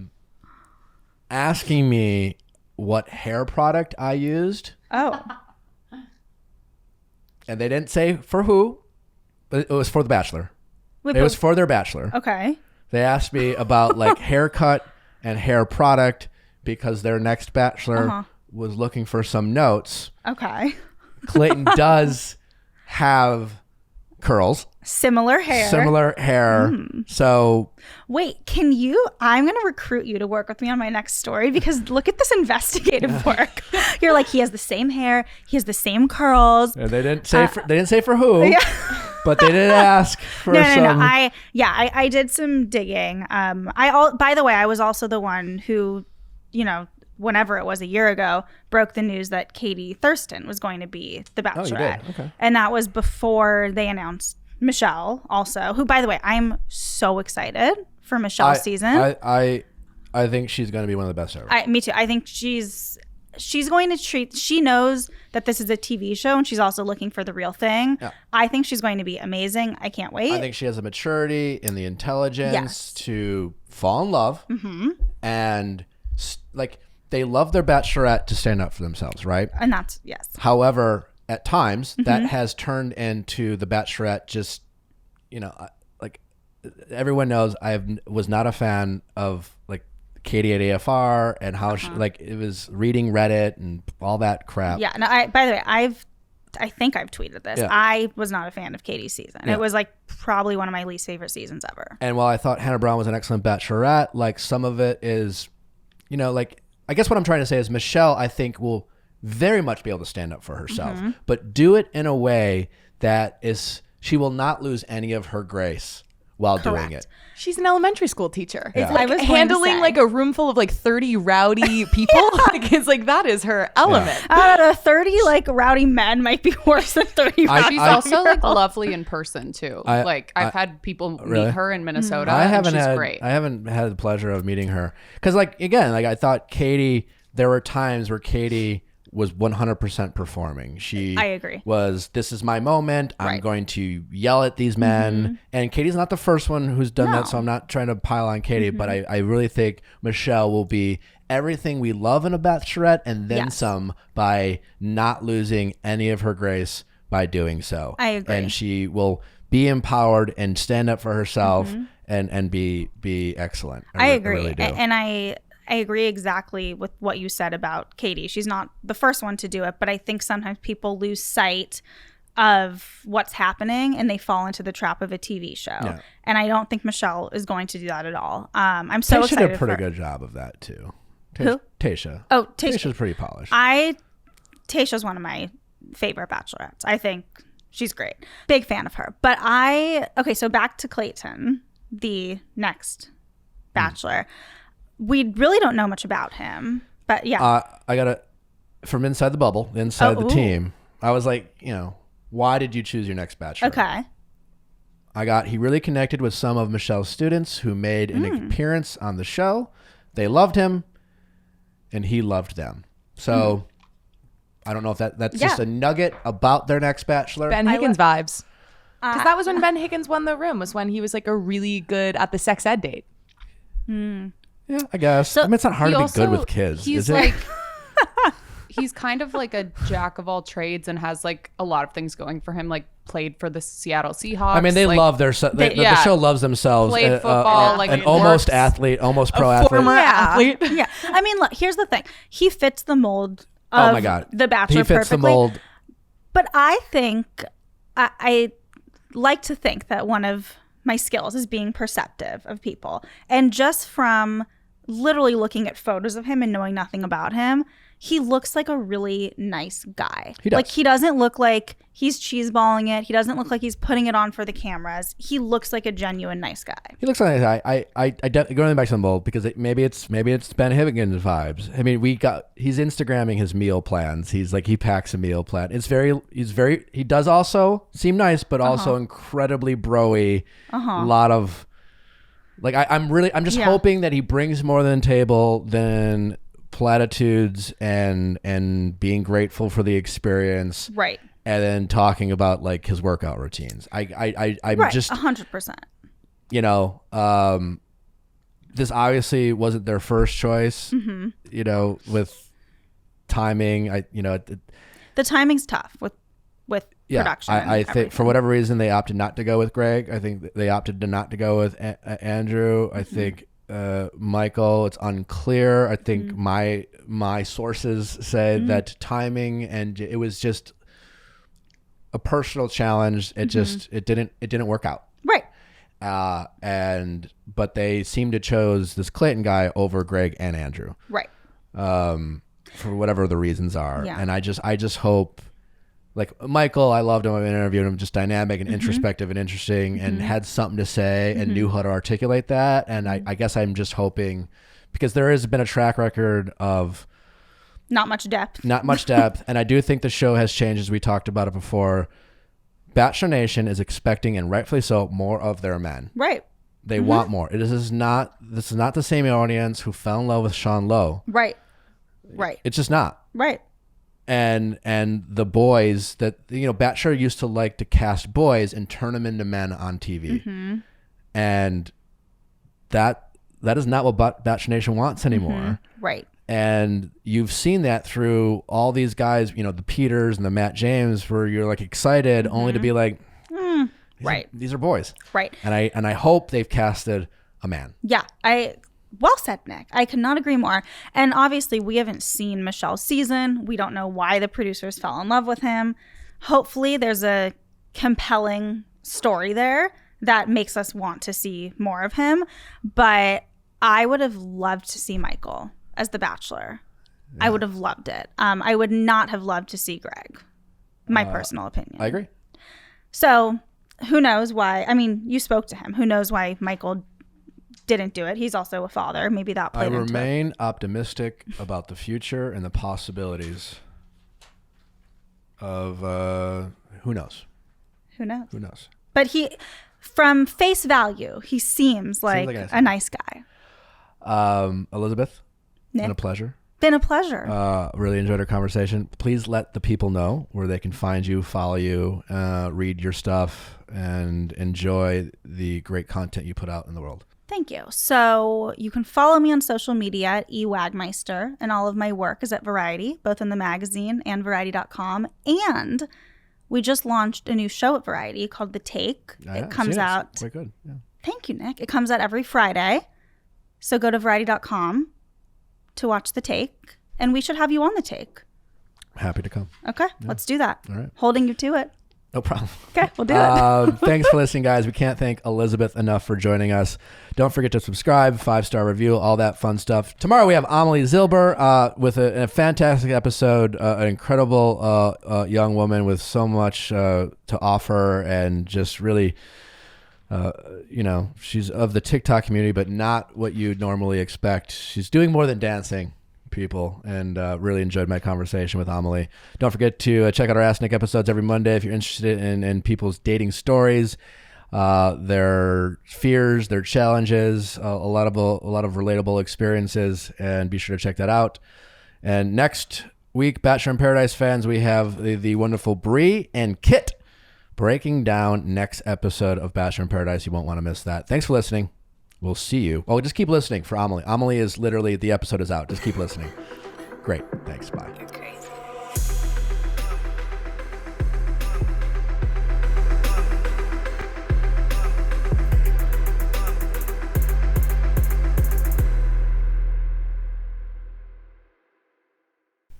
Asking me what hair product I used. Oh. And they didn't say for who, but it was for the Bachelor. It was for their Bachelor. Okay. They asked me about like haircut and hair product because their next Bachelor was looking for some notes. Okay. Clayton does have curls, similar hair. So wait, I'm going to recruit you to work with me on my next story, because look at this investigative work. You're like, he has the same hair, he has the same curls. they didn't say for who, but they did ask for some. No. I did some digging. By the way, I was also the one who, whenever it was a year ago, broke the news that Katie Thurston was going to be the Bachelorette. Oh, you did? Okay. And that was before they announced Michelle also, who, by the way, I'm so excited for Michelle's season. I think she's going to be one of the best ever. Me too. I think she's going to she knows that this is a TV show, and she's also looking for the real thing. Yeah. I think she's going to be amazing. I can't wait. I think she has the maturity and the intelligence to fall in love. And they love their Bachelorette to stand up for themselves, right? And that's, yes. However, at times that has turned into the Bachelorette just, everyone knows I was not a fan of Katie at AFR and how she, it was reading Reddit and all that crap. Yeah. No, by the way, I think I've tweeted this. Yeah. I was not a fan of Katie's season. Yeah. It was probably one of my least favorite seasons ever. And while I thought Hannah Brown was an excellent Bachelorette, some of it is, I guess what I'm trying to say is Michelle, I think, will very much be able to stand up for herself, but do it in a way that she will not lose any of her grace while doing it. She's an elementary school teacher. Yeah. I was handling a room full of 30 rowdy people. That is her element. Yeah. 30 rowdy men might be worse than 30 rowdy. She's also lovely in person too. I've had people meet her in Minnesota. She's great. I haven't had the pleasure of meeting her because I thought Katie. There were times where Katie was 100% performing. I agree. This is my moment. I'm going to yell at these men. And Katie's not the first one who's done that, so I'm not trying to pile on Katie, but I really think Michelle will be everything we love in a Bachelorette and then some by not losing any of her grace by doing so. I agree. And she will be empowered and stand up for herself and be excellent. I agree. I really do. And I agree exactly with what you said about Katie. She's not the first one to do it, but I think sometimes people lose sight of what's happening and they fall into the trap of a TV show. Yeah. And I don't think Michelle is going to do that at all. I'm so excited. Tasha did a pretty good job of that too. Who? Tasha. Oh, Tasha's pretty polished. Tasha's one of my favorite Bachelorettes. I think she's great. Big fan of her. But so back to Clayton, the next Bachelor. We really don't know much about him, but yeah. From inside the bubble, inside the team, I was like, why did you choose your next Bachelor? Okay. He really connected with some of Michelle's students who made an appearance on the show. They loved him and he loved them. So I don't know if that's just a nugget about their next Bachelor. Ben Higgins vibes. Because that was when Ben Higgins won the room, was when he was a really good at the sex ed date. Yeah, I guess. So it's not hard to be good with kids, is it? He's kind of like a jack of all trades and has a lot of things going for him. Played for the Seattle Seahawks. I mean, they love the show loves themselves. Played football, an almost athlete, almost pro athlete. Former athlete. Yeah. I mean, look, here's the thing. He fits the mold of the Bachelor perfectly. He fits the mold. But I think, I like to think that one of my skills is being perceptive of people. And just from literally looking at photos of him and knowing nothing about him, he looks like a really nice guy. He does. He doesn't look like he's cheeseballing it. He doesn't look like he's putting it on for the cameras. He looks like a genuine nice guy. He looks like a nice guy. I going back to the mold because maybe it's Ben Higgins vibes. I mean, he's Instagramming his meal plans. He packs a meal plan. He does also seem nice, but also incredibly broy. A lot of I'm just hoping that he brings more than the table than platitudes and being grateful for the experience, right? And then talking about his workout routines. I'm right, just 100%. This obviously wasn't their first choice. With timing, the timing's tough with production. I think for whatever reason they opted not to go with Greg. I think they opted not to go with Andrew. I think Michael, it's unclear. I think my sources say that timing and it was just a personal challenge. It just it didn't work out. Right. But they seemed to chose this Clayton guy over Greg and Andrew. Right. For whatever the reasons are. Yeah. And I just hope, like Michael, I loved him. I interviewed him, just dynamic and introspective and interesting and had something to say and knew how to articulate that. And I guess I'm just hoping, because there has been a track record of not much depth. And I do think the show has changed, as we talked about it before. Bachelor Nation is expecting, and rightfully so, more of their men. Right. They want more. This is not the same audience who fell in love with Sean Lowe. Right. Right. It's just not. Right. And the boys that, Bachelor used to like to cast boys and turn them into men on TV. And that is not what Bachelor Nation wants anymore. Right. And you've seen that through all these guys, the Peters and the Matt James, where you're like excited only to be like, these are boys. Right. And I hope they've casted a man. Yeah. Well said, Nick. I could not agree more. And obviously we haven't seen Michelle's season. We don't know why the producers fell in love with him. Hopefully there's a compelling story there that makes us want to see more of him. But I would have loved to see Michael as the Bachelor. Yeah. I would have loved it. I would not have loved to see Greg. My personal opinion. I agree. So who knows why? I mean, you spoke to him. Who knows why Michael didn't do it? He's also a father. Maybe that played into it. I remain optimistic about the future and the possibilities of who knows. Who knows? Who knows? But from face value, he seems like a nice guy. Elizabeth, Nick, been a pleasure. Been a pleasure. Really enjoyed our conversation. Please let the people know where they can find you, follow you, read your stuff, and enjoy the great content you put out in the world. Thank you. So you can follow me on social media at Wagmeister, and all of my work is at Variety, both in the magazine and Variety.com. And we just launched a new show at Variety called The Take. It comes out. Quite good. Yeah. Thank you, Nick. It comes out every Friday. So go to Variety.com to watch The Take, and we should have you on The Take. Happy to come. Okay, let's do that. All right. Holding you to it. No problem. Okay, we'll do it. Thanks for listening, guys. We can't thank Elizabeth enough for joining us. Don't forget to subscribe, 5-star review, all that fun stuff. Tomorrow we have Amelie Zilber with a fantastic episode, an incredible young woman with so much to offer, and just really, she's of the TikTok community, but not what you'd normally expect. She's doing more than dancing, people, and really enjoyed my conversation with Amelie. Don't forget to check out our Ask Nick episodes every Monday if you're interested in people's dating stories, their fears, their challenges, a lot of relatable experiences, and be sure to check that out. And next week, Bachelor in Paradise fans, we have the wonderful Bree and Kit breaking down next episode of Bachelor in Paradise. You won't want to miss that. Thanks for listening. We'll see you. Oh, just keep listening for Amelie. Amelie is literally, the episode is out. Just keep listening. Great. Thanks. Bye.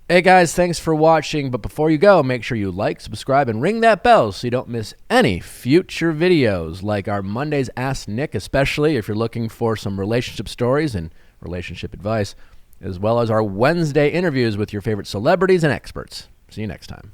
Hey guys, thanks for watching. But before you go, make sure you like, subscribe, and ring that bell so you don't miss any future videos, like our Mondays Ask Nick, especially if you're looking for some relationship stories and relationship advice, as well as our Wednesday interviews with your favorite celebrities and experts. See you next time.